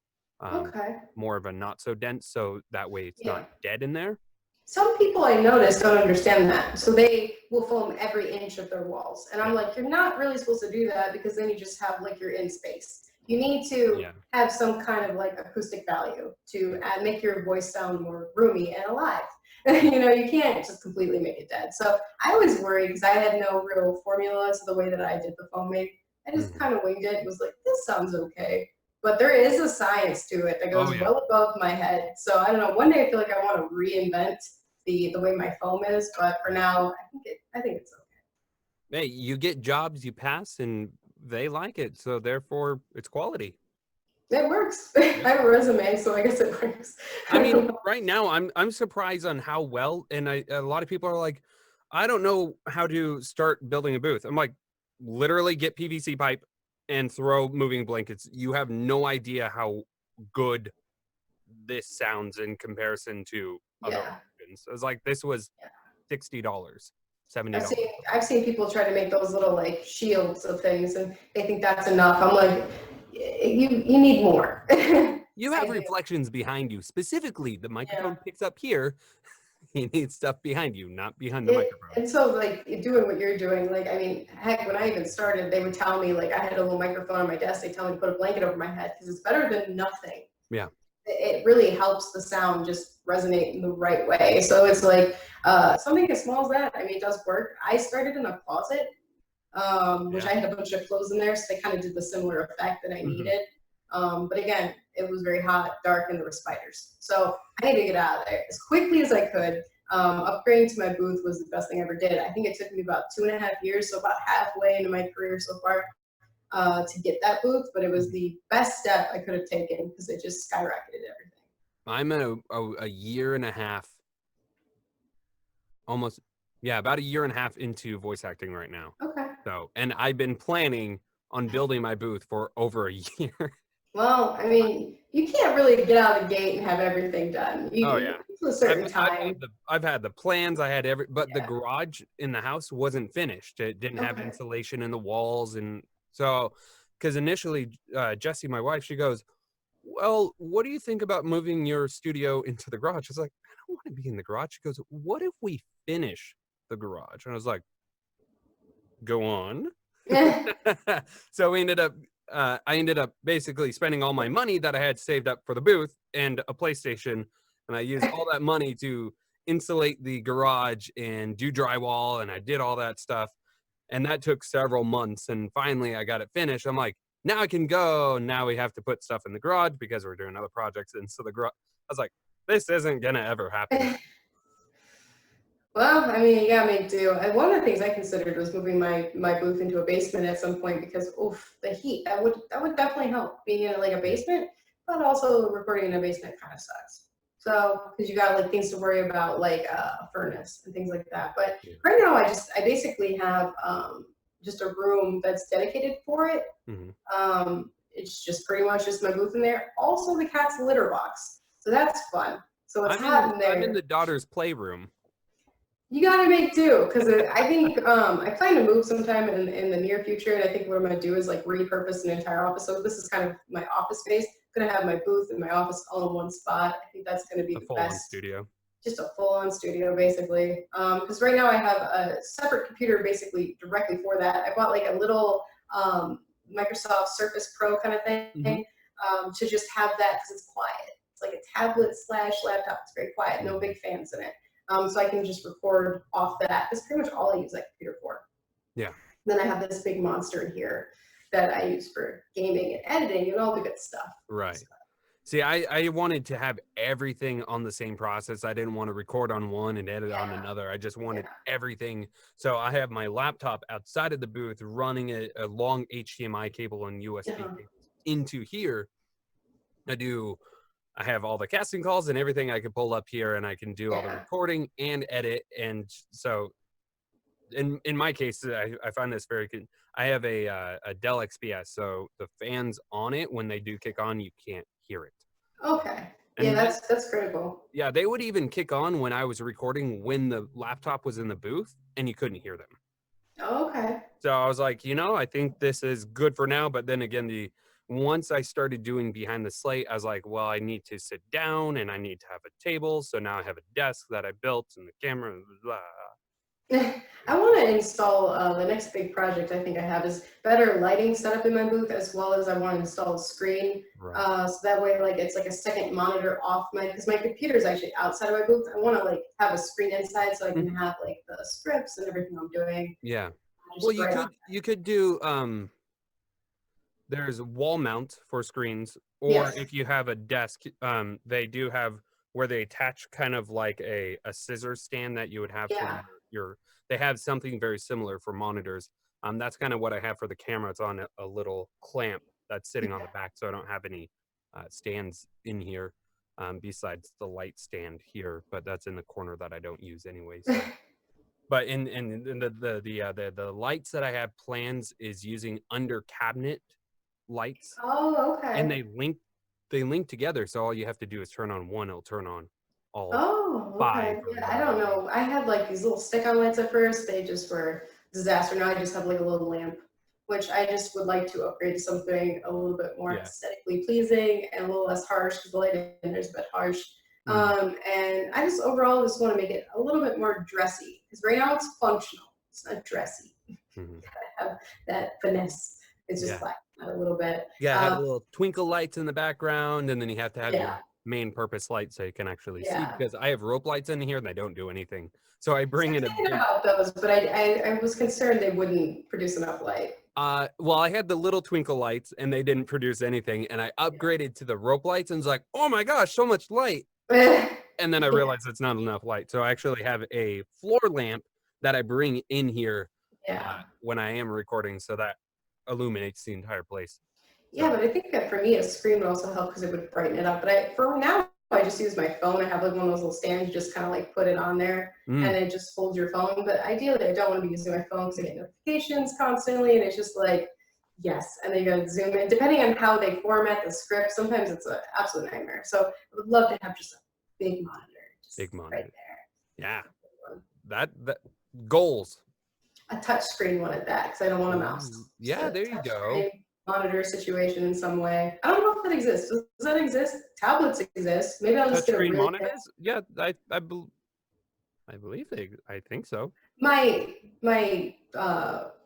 more of a not so dense, so that way it's not dead in there. Some people I notice don't understand that. So they will foam every inch of their walls. And I'm like, you're not really supposed to do that because then you just have like your in space. You need to Yeah. have some kind of like acoustic value to make your voice sound more roomy and alive. You can't just completely make it dead. So I was worried because I had no real formula to the way that I did the foaming. I just kind of winged it. Was like, this sounds okay. But there is a science to it that goes well above my head. So I don't know. One day I feel like I want to reinvent the way my foam is, but for now, I think it's okay. Hey, you get jobs you pass and they like it, so therefore it's quality. It works. I have a resume, so I guess it works. I mean, right now I'm surprised on how well, and a lot of people are like, I don't know how to start building a booth. I'm like, literally get PVC pipe and throw moving blankets. You have no idea how good this sounds in comparison to other Yeah. options. It's like this was $60, $70. I've seen people try to make those little like shields of things, and they think that's enough. I'm like, you need more. You have reflections behind you. Specifically, the microphone picks up here. You need stuff behind you, not behind the microphone. And so, like, doing what you're doing, like, I mean, heck, when I even started, they would tell me, like, I had a little microphone on my desk. They tell me to put a blanket over my head because it's better than nothing. Yeah. It really helps the sound just resonate in the right way. So it's like something as small as that. I mean, it does work. I started in a closet, which I had a bunch of clothes in there, so they kind of did the similar effect that I needed. But again, it was very hot, dark, and there were spiders. So I had to get out of there as quickly as I could. Upgrading to my booth was the best thing I ever did. I think it took me about 2.5 years, so about halfway into my career so far, to get that booth. But it was the best step I could have taken because it just skyrocketed everything. I'm a year and a half, almost, about a year and a half into voice acting right now. Okay. So, and I've been planning on building my booth for over a year. Well, I mean, you can't really get out of the gate and have everything done. To a certain time. I've had the plans. I had but the garage in the house wasn't finished. It didn't have insulation in the walls, and so because initially, Jessie, my wife, she goes, "Well, what do you think about moving your studio into the garage?" I was like, "I don't want to be in the garage." She goes, "What if we finish the garage?" And I was like, "Go on." So I ended up basically spending all my money that I had saved up for the booth and a PlayStation, and I used all that money to insulate the garage and do drywall, and I did all that stuff, and that took several months, and finally I got it finished. I'm like, now I can go. Now we have to put stuff in the garage because we're doing other projects, and so the garage, I was like, this isn't gonna ever happen. Well, I mean, you gotta make do. And one of the things I considered was moving my booth into a basement at some point because, oof, the heat that would definitely help being in like a basement, but also recording in a basement kind of sucks. So because you got like things to worry about like a furnace and things like that. But right now, I basically have just a room that's dedicated for it. It's just pretty much just my booth in there. Also, the cat's litter box, so that's fun. So it's hot in there. I'm in the daughter's playroom. You gotta make do, because I think I plan to move sometime in the near future, and I think what I'm gonna do is like repurpose an entire office. So this is kind of my office space. I'm gonna have my booth and my office all in one spot. I think that's gonna be the best studio. Just a full-on studio, basically. Because right now I have a separate computer, basically directly for that. I bought like a little Microsoft Surface Pro kind of thing to just have that because it's quiet. It's like a tablet / laptop. It's very quiet, no big fans in it. So I can just record off that. That's pretty much all I use that computer for. Yeah. Then I have this big monster in here that I use for gaming and editing and all the good stuff. Right. See, I wanted to have everything on the same process. I didn't want to record on one and edit on another. I just wanted everything. So I have my laptop outside of the booth running a long HDMI cable and USB cables into here. I have all the casting calls and everything I can pull up here, and I can do all the recording and edit. And so in my case, I find this very good. I have a Dell XPS, so the fans on it, when they do kick on, you can't hear it. Okay. And that's critical. Yeah, they would even kick on when I was recording when the laptop was in the booth, and you couldn't hear them. Okay. So I was like, I think this is good for now. But then again, once I started doing Behind the Slate, I was like, well, I need to sit down and I need to have a table. So now I have a desk that I built and the camera. Blah, blah. I want to install the next big project I think I have is better lighting setup in my booth, as well as I want to install a screen. Right. So that way, like it's like a second monitor off because my computer is actually outside of my booth. I want to like have a screen inside so I can have like the scripts and everything I'm doing Yeah. Well, just right on. you could do there's wall mount for screens, or Yes. if you have a desk, they do have where they attach kind of like a scissor stand that you would have for Yeah. your they have something very similar for monitors. That's kind of what I have for the camera. It's on a little clamp that's sitting on the back, so I don't have any stands in here besides the light stand here, but that's in the corner that I don't use anyway. So but in the lights that I have plans is using under cabinet lights, Oh, and okay. they link together. So all you have to do is turn on one, it'll turn on all Oh, five okay. or Yeah, I whatever don't it is. know. I had like these little stick-on lights at first. They just were disaster. Now I just have like a little lamp, which I just would like to upgrade to something a little bit more Yeah. aesthetically pleasing and a little less harsh because the light in there's a bit harsh. Mhm. And I just overall just want to make it a little bit more dressy because right now it's functional. It's not dressy. Mhm. I have that finesse. It's just Yeah. like a little bit. Yeah, have Um, little twinkle lights in the background, and then you have to have your yeah, main purpose light so you can actually see, yeah. because I have rope lights in here and they don't do anything. So I So bring I in was a thinking big about those, but I was concerned they wouldn't produce enough light. well, I had the little twinkle lights and they didn't produce anything, and I upgraded to the rope lights and was like, "Oh my gosh, so much light." Yeah. And then I realized it's not enough light. So I actually have a floor lamp that I bring in here Yeah. when I am recording, so that illuminates the entire place. Yeah, So but I think that for me, a screen would also help because it would brighten it up. But for now, I just use my phone. I have like one of those little stands. You just kind of like put it on there, mm, and it just holds your phone. But ideally, I don't want to be using my phone because I get notifications constantly, and it's just like, yes. And then you gotta zoom in. Depending on how they format the script, sometimes it's an absolute nightmare. So I would love to have just a big monitor, just big right monitor. Yeah, there. that goals. A touch screen one at that because I don't want a mouse. Ooh, Just yeah, a there you touch go. screen monitor situation in some way. I don't know if that exists. Does that exist? Tablets exist. Maybe I'll just get a Touchscreen really big. monitors? Yeah, I believe I think so. My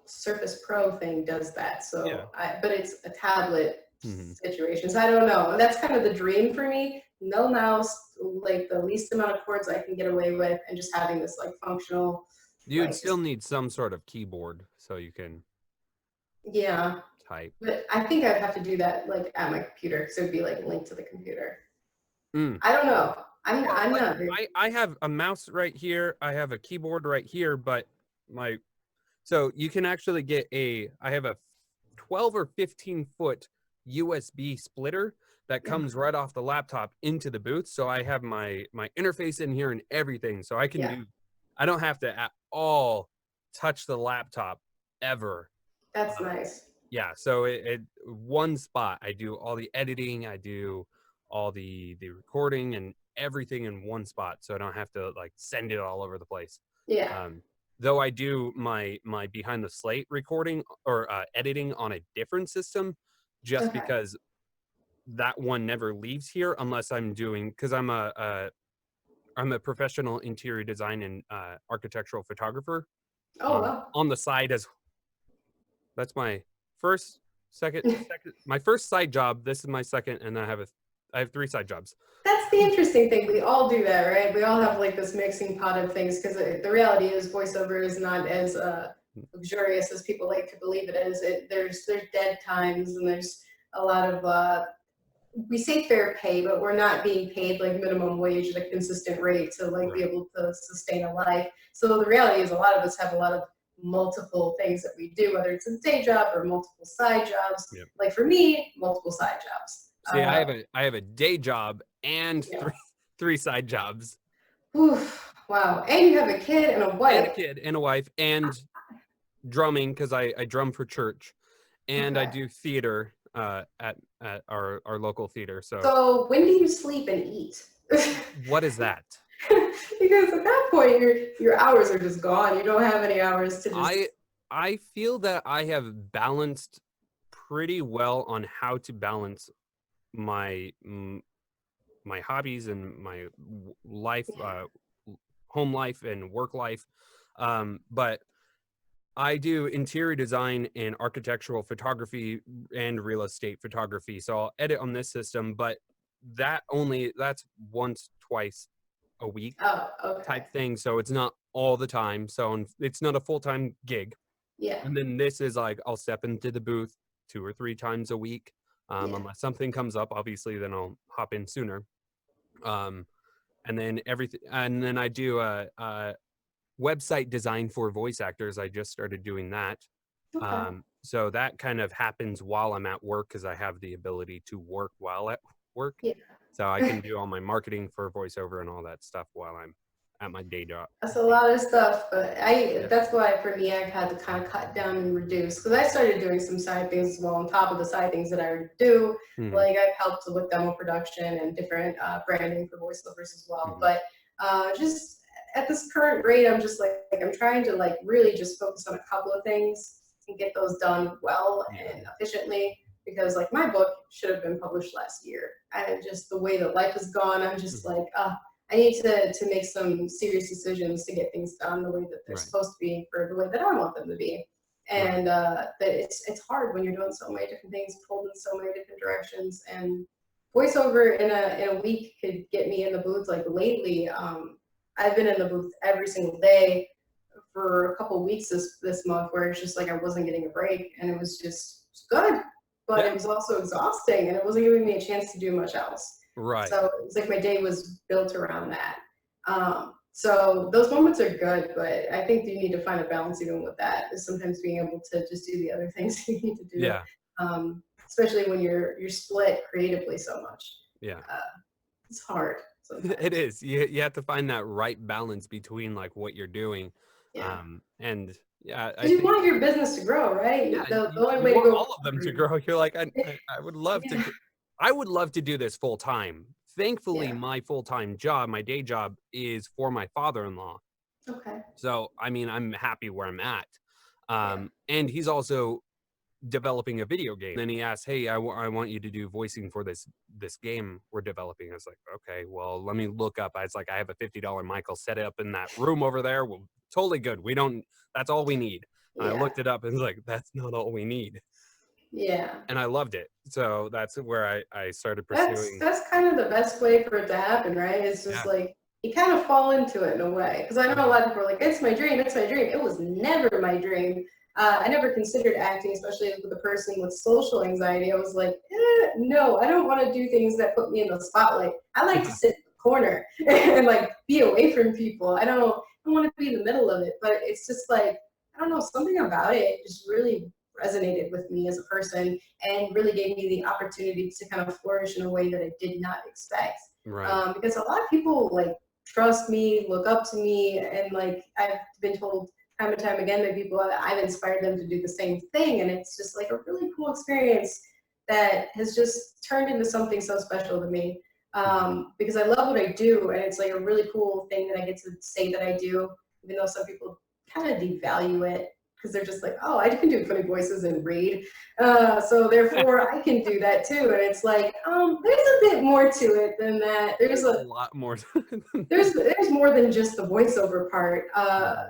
Surface Pro thing does that. Yeah. But it's a tablet hmm situation. So I don't know. And that's kind of the dream for me. No mouse, like the least amount of cords I can get away with, and just having this like functional, You'd like still just need some sort of keyboard so you can yeah. type. But I think I'd have to do that like at my computer because it would be like linked to the computer. Mm. I don't know. Well, I'm like not very I have a mouse right here. I have a keyboard right here, but my so you can actually get I have a 12 or 15-foot USB splitter that comes right off the laptop into the booth. So I have my interface in here and everything. So yeah, I don't have to at all touch the laptop ever. that's Uh, nice. yeah, so it one spot I do all the editing, I do all the recording and everything in one spot, so I don't have to like send it all over the place. Yeah. um though I do my behind the slate recording or editing on a different system, just Okay. because that one never leaves here unless I'm doing, because I'm a professional interior design and architectural photographer Oh well. on the side as that's my first, second, my first side job. This is my second, and I have three side jobs. That's the interesting thing. We all do that, right? We all have Yeah. like this mixing pot of things because the reality is voiceover is not as luxurious as people like to believe it is. There's dead times and there's a lot of we say fair pay, but we're not being paid like minimum wage at a consistent rate to like be Right. able to sustain a life. So the reality is a lot of us have a lot of multiple things that we do, whether it's a day job or multiple side jobs. Yep. Like for me, multiple side jobs. See, I have a day job and Yeah. three side jobs Oof, wow. And you have a kid and a and a wife. kid and a wife and drumming, because I drum for church, and I Okay. do theater at our local theater. So So when do you sleep and eat? what is that? Because at that point your hours are just gone. You don't have any hours to just I I feel that I have balanced pretty well on how to balance my my hobbies and my life, home life and work life. But I do interior design and architectural photography and real estate photography. So I'll edit on this system, but that's once, twice a week Oh, okay. type thing. So it's not all the time. So it's not a full-time gig. Yeah. And then this is like, I'll step into the booth 2 or 3 times a week. Yeah. Unless something comes up, obviously, then I'll hop in sooner. And then I do a website design for voice actors. I just started doing that. Okay. So that kind of happens while I'm at work because I have the ability to work while at work. Yeah. So I can do all my marketing for voiceover and all that stuff while I'm at my day job. That's a lot of stuff, but that's why for me I've had to kind of cut down and reduce, because I started doing some side things as well on top of the side things that I already do. Mm-hmm. Like I've helped with demo production and different branding for voiceovers as well. Mm-hmm. But just at this current rate, I'm just like I'm trying to like really just focus on a couple of things and get those done well and efficiently, because like my book should have been published last year, and just the way that life has gone, I'm just like I need to make some serious decisions to get things done the way that they're supposed to be, for the way that I want them to be. And that it's hard when you're doing so many different things, pulled in so many different directions. And voiceover in a week could get me in the booth. Like lately, I've been in the booth every single day for a couple of weeks this month, where it's just like I wasn't getting a break, and it was just good, but it was also exhausting, and it wasn't giving me a chance to do much else. Right. So it's like my day was built around that. So those moments are good, but I think you need to find a balance even with that, is sometimes being able to just do the other things you need to do. Yeah. Especially when you're split creatively so much. Yeah. It's hard sometimes. It is. You have to find that right balance between like what you're doing. Yeah. And yeah, Because you want your business to grow, right? Yeah, the you only way to want go all of them to grow. You're like, I would love I would love to do this full time. Thankfully, my full-time job, my day job, is for my father-in-law. Okay. So, I mean, I'm happy where I'm at. And he's also developing a video game. And then he asked, hey, I want you to do voicing for this game we're developing. I was like, okay, well, let me look up. I was like, I have a $50 mic. I'll set it up in that room over there. Well, totally good. That's all we need. I looked it up and was like, that's not all we need. Yeah. And I loved it. So that's where I started pursuing. That's kind of the best way for it to happen, right? It's just like you kind of fall into it in a way. Because I know a lot of people are like, it's my dream, it's my dream. It was never my dream. I never considered acting, especially with a person with social anxiety. I was like, no, I don't want to do things that put me in the spotlight. I like to sit in the corner and like be away from people. I don't want to be in the middle of it. But it's just like, I don't know, something about it just really resonated with me as a person, and really gave me the opportunity to kind of flourish in a way that I did not expect. Because a lot of people like trust me, look up to me, and like I've been told time and time again by people that I've inspired them to do the same thing, and it's just like a really cool experience that has just turned into something so special to me. Because I love what I do, and it's like a really cool thing that I get to say that I do, even though some people kind of devalue it, because they're just like, oh, I can do funny voices and read, so therefore I can do that too. And it's like, there's a bit more to it than that. There's a lot more. there's more than just the voiceover part.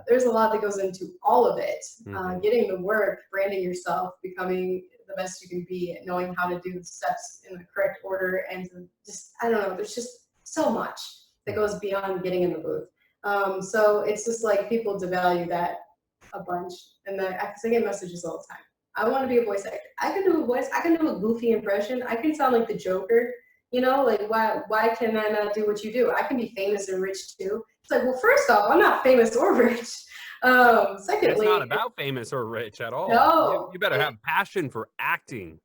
There's a lot that goes into all of it. Getting the work, branding yourself, becoming the best you can be, knowing how to do the steps in the correct order, and to just, I don't know, there's just so much that goes beyond getting in the booth. So it's just like people devalue that a bunch, and then I get messages all the time. I want to be a voice actor. I can do a voice. I can do a goofy impression. I can sound like the Joker. You know, like why can I not do what you do? I can be famous and rich too. It's like, well, first off, I'm not famous or rich. Secondly, it's not about famous or rich at all. No, you better have passion for acting.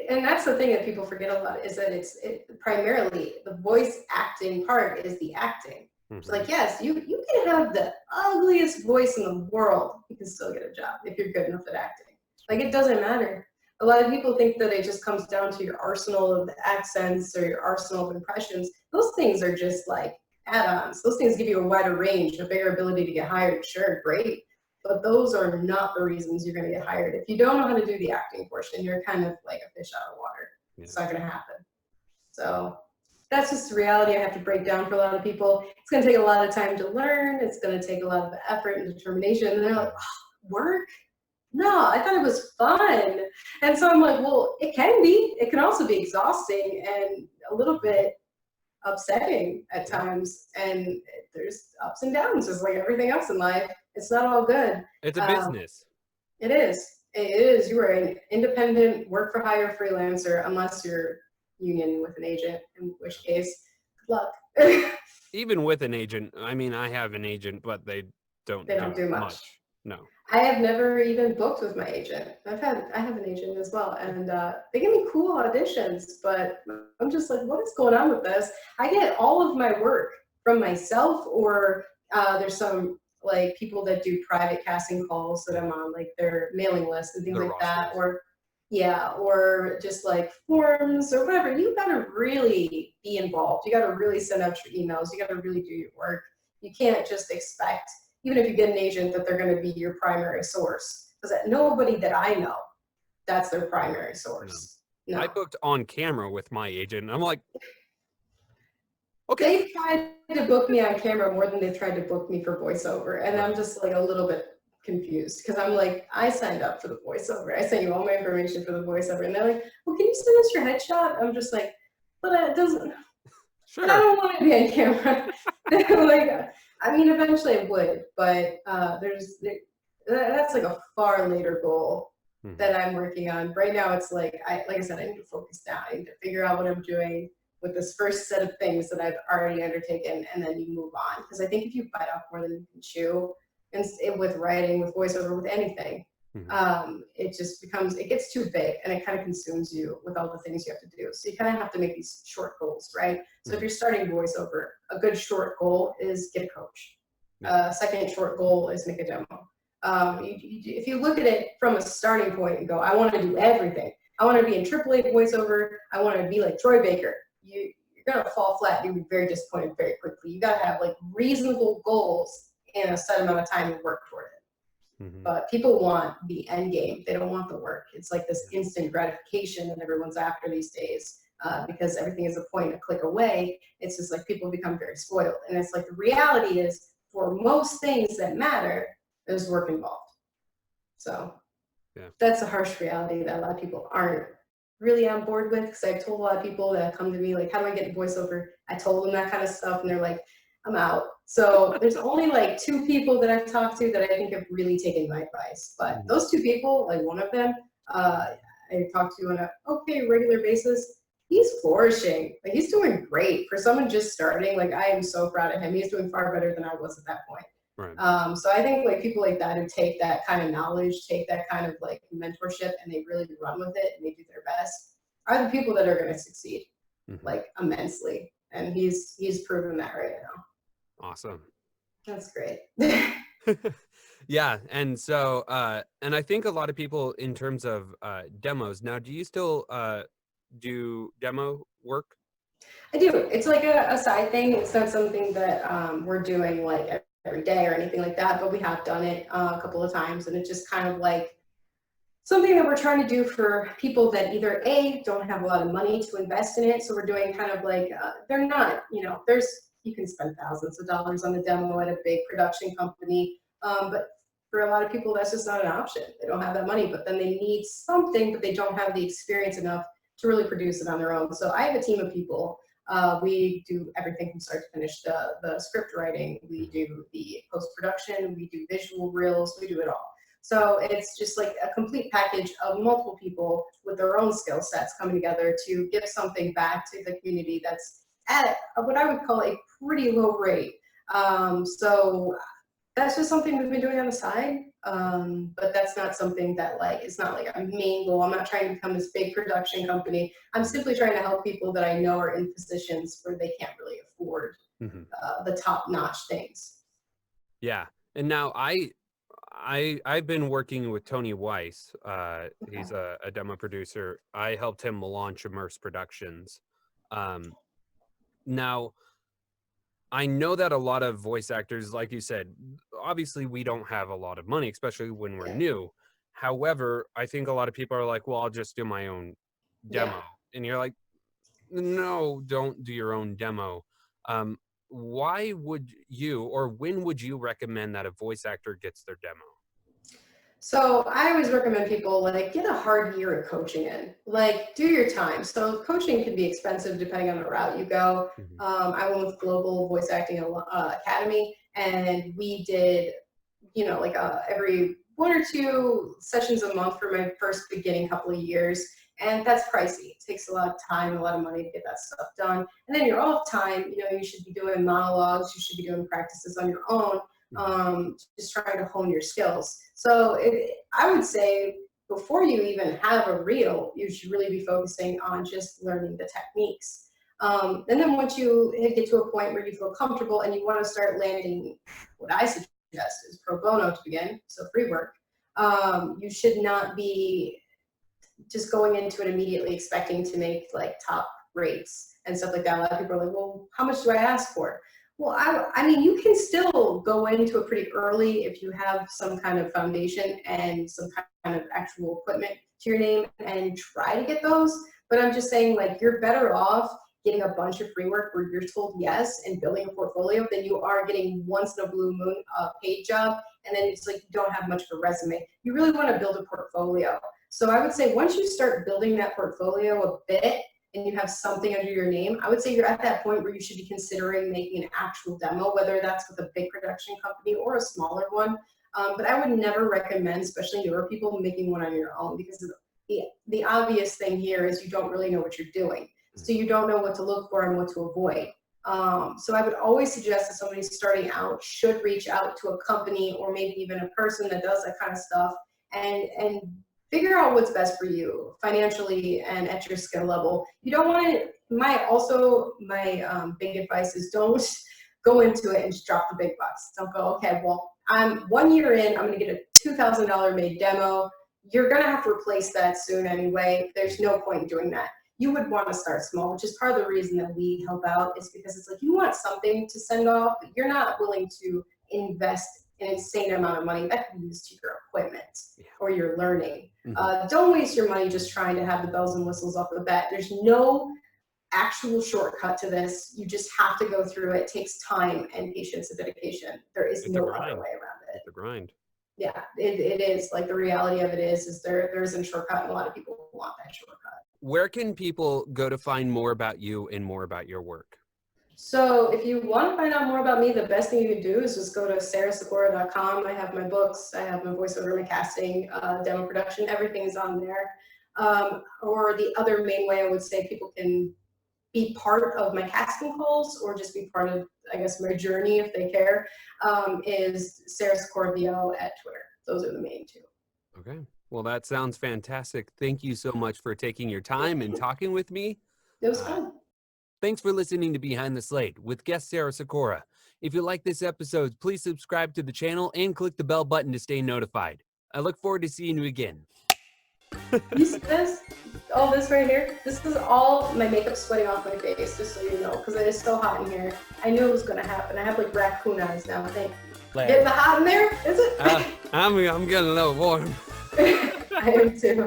And that's the thing that people forget a lot, is that it's primarily the voice acting part is the acting. It's like, yes, you can have the ugliest voice in the world. You can still get a job if you're good enough at acting. Like, it doesn't matter. A lot of people think that it just comes down to your arsenal of accents or your arsenal of impressions. Those things are just like add-ons. Those things give you a wider range, a bigger ability to get hired. Sure, great. But those are not the reasons you're going to get hired. If you don't know how to do the acting portion, you're kind of like a fish out of water. It's not going to happen. So that's just the reality I have to break down for a lot of people. It's going to take a lot of time to learn. It's going to take a lot of effort and determination. And they're like, oh, work? No, I thought it was fun. And so I'm like, well, it can be. It can also be exhausting and a little bit upsetting at times. And there's ups and downs, just like everything else in life. It's not all good. It's a business. It is. It is. You are an independent, work for hire freelancer, unless you're union with an agent, in which case, good luck. Even with an agent, I mean, I have an agent, but they don't do much. No. I have never even booked with my agent. I have an agent as well, and they give me cool auditions, but I'm just like, what is going on with this? I get all of my work from myself, or there's some like people that do private casting calls that I'm on, like their mailing list and things like that, or just like forums or whatever. You gotta really be involved. You gotta really send out your emails. You gotta really do your work. You can't just expect, even if you get an agent, that they're going to be your primary source. Because nobody that I know, that's their primary source. No. I booked on camera with my agent. I'm like, okay. They've tried to book me on camera more than they've tried to book me for voiceover. And I'm just like a little bit confused because I'm like, I signed up for the voiceover. I sent you all my information for the voiceover. And they're like, well, can you send us your headshot? I'm just like, but it doesn't. Sure. I don't want to be on camera. Like, I mean, eventually I would, but that's like a far later goal that I'm working on. Right now, it's like I said, I need to focus down. I need to figure out what I'm doing with this first set of things that I've already undertaken, and then you move on. Because I think if you bite off more than you can chew, and with writing, with voiceover, with anything, it just becomes, it gets too big and it kind of consumes you with all the things you have to do. So you kind of have to make these short goals, right? So if you're starting voiceover, a good short goal is get a coach. Second short goal is make a demo. If you look at it from a starting point and go, I want to do everything. I want to be in AAA voiceover. I want to be like Troy Baker. You're going to fall flat. You'll be very disappointed very quickly. You got to have like reasonable goals in a set amount of time to work toward it. But people want the end game. They don't want the work. It's like this instant gratification that everyone's after these days because everything is a point, a click away. It's just like people become very spoiled. And it's like the reality is for most things that matter, there's work involved. So that's a harsh reality that a lot of people aren't really on board with, because I've told a lot of people that come to me like, how do I get voiceover? I told them that kind of stuff and they're like, I'm out. So there's only like 2 people that I've talked to that I think have really taken my advice. But those 2 people, like one of them, I talk to on a regular basis. He's flourishing. Like he's doing great for someone just starting. Like I am so proud of him. He's doing far better than I was at that point. Right. So I think like people like that who take that kind of knowledge, take that kind of like mentorship, and they really run with it and they do their best, are the people that are going to succeed like immensely. And he's proven that right now. Awesome. That's great. Yeah. And so, and I think a lot of people in terms of demos, now, do you still do demo work? I do. It's like a side thing. It's not something that we're doing like every day or anything like that, but we have done it a couple of times. And it's just kind of like something that we're trying to do for people that either A, don't have a lot of money to invest in it. So we're doing kind of like, they're not, you can spend thousands of dollars on a demo at a big production company. But for a lot of people, that's just not an option. They don't have that money, but then they need something, but they don't have the experience enough to really produce it on their own. So I have a team of people. We do everything from start to finish, the script writing, we do the post-production, we do visual reels, we do it all. So it's just like a complete package of multiple people with their own skill sets coming together to give something back to the community that's at what I would call a pretty low rate. So that's just something we've been doing on the side. But that's not something that like, it's not like a main goal. I'm not trying to become this big production company. I'm simply trying to help people that I know are in positions where they can't really afford the top-notch things. Yeah. And now I've been working with Tony Weiss. He's a demo producer. I helped him launch Immerse Productions. Now, I know that a lot of voice actors, like you said, obviously we don't have a lot of money, especially when we're new. However, I think a lot of people are like, well, I'll just do my own demo. And you're like, no, don't do your own demo. Why would you, or when would you recommend that a voice actor gets their demo? So I always recommend people like get a hard year of coaching in, like do your time. So coaching can be expensive depending on the route you go. I went with Global Voice Acting Academy, and we did, like every 1 or 2 sessions a month for my first beginning couple of years. And that's pricey. It takes a lot of time and a lot of money to get that stuff done. And then your off time, you should be doing monologues, you should be doing practices on your own, just trying to hone your skills. So I would say before you even have a reel, you should really be focusing on just learning the techniques. And then once you get to a point where you feel comfortable and you want to start landing, what I suggest is pro bono to begin, so free work. You should not be just going into it immediately expecting to make like top rates and stuff like that. A lot of people are like, well, how much do I ask for? Well, I mean, you can still go into it pretty early if you have some kind of foundation and some kind of actual equipment to your name and try to get those. But I'm just saying, like, you're better off getting a bunch of free work where you're told yes and building a portfolio than you are getting once in a blue moon a paid job. And then it's like you don't have much of a resume. You really want to build a portfolio. So I would say once you start building that portfolio a bit and you have something under your name, I would say you're at that point where you should be considering making an actual demo, whether that's with a big production company or a smaller one. But I would never recommend, especially newer people, making one on your own, because the obvious thing here is you don't really know what you're doing. So you don't know what to look for and what to avoid. So I would always suggest that somebody starting out should reach out to a company or maybe even a person that does that kind of stuff and figure out what's best for you financially and at your skill level. You don't want to, my big advice is don't go into it and just drop the big bucks. Don't go, okay, well, I'm 1 year in, I'm going to get a $2,000 made demo. You're going to have to replace that soon anyway. There's no point in doing that. You would want to start small, which is part of the reason that we help out, is because it's like you want something to send off, but you're not willing to invest an insane amount of money that can be used to your equipment or your learning. Don't waste your money just trying to have the bells and whistles off the bat. There's no actual shortcut to this. You just have to go through it. It takes time and patience and dedication. There is no other way around it. It's a grind. Yeah, it is. Like the reality of it is there isn't a shortcut, and a lot of people want that shortcut. Where can people go to find more about you and more about your work? So if you want to find out more about me, the best thing you can do is just go to sarasecora.com. I have my books, I have my voiceover, my casting, demo production, everything's on there. Or the other main way I would say people can be part of my casting calls or just be part of, I guess, my journey if they care, is Sara Secora VO at Twitter. Those are the main two. Okay. Well, that sounds fantastic. Thank you so much for taking your time and talking with me. It was fun. Thanks for listening to Behind the Slate with guest Sara Secora. If you like this episode, please subscribe to the channel and click the bell button to stay notified. I look forward to seeing you again. You see this? All this right here? This is all my makeup sweating off my face, just so you know, because it is so hot in here. I knew it was going to happen. I have like raccoon eyes now, I think. Getting the hot in there? Is it? I'm getting a little warm. I am too.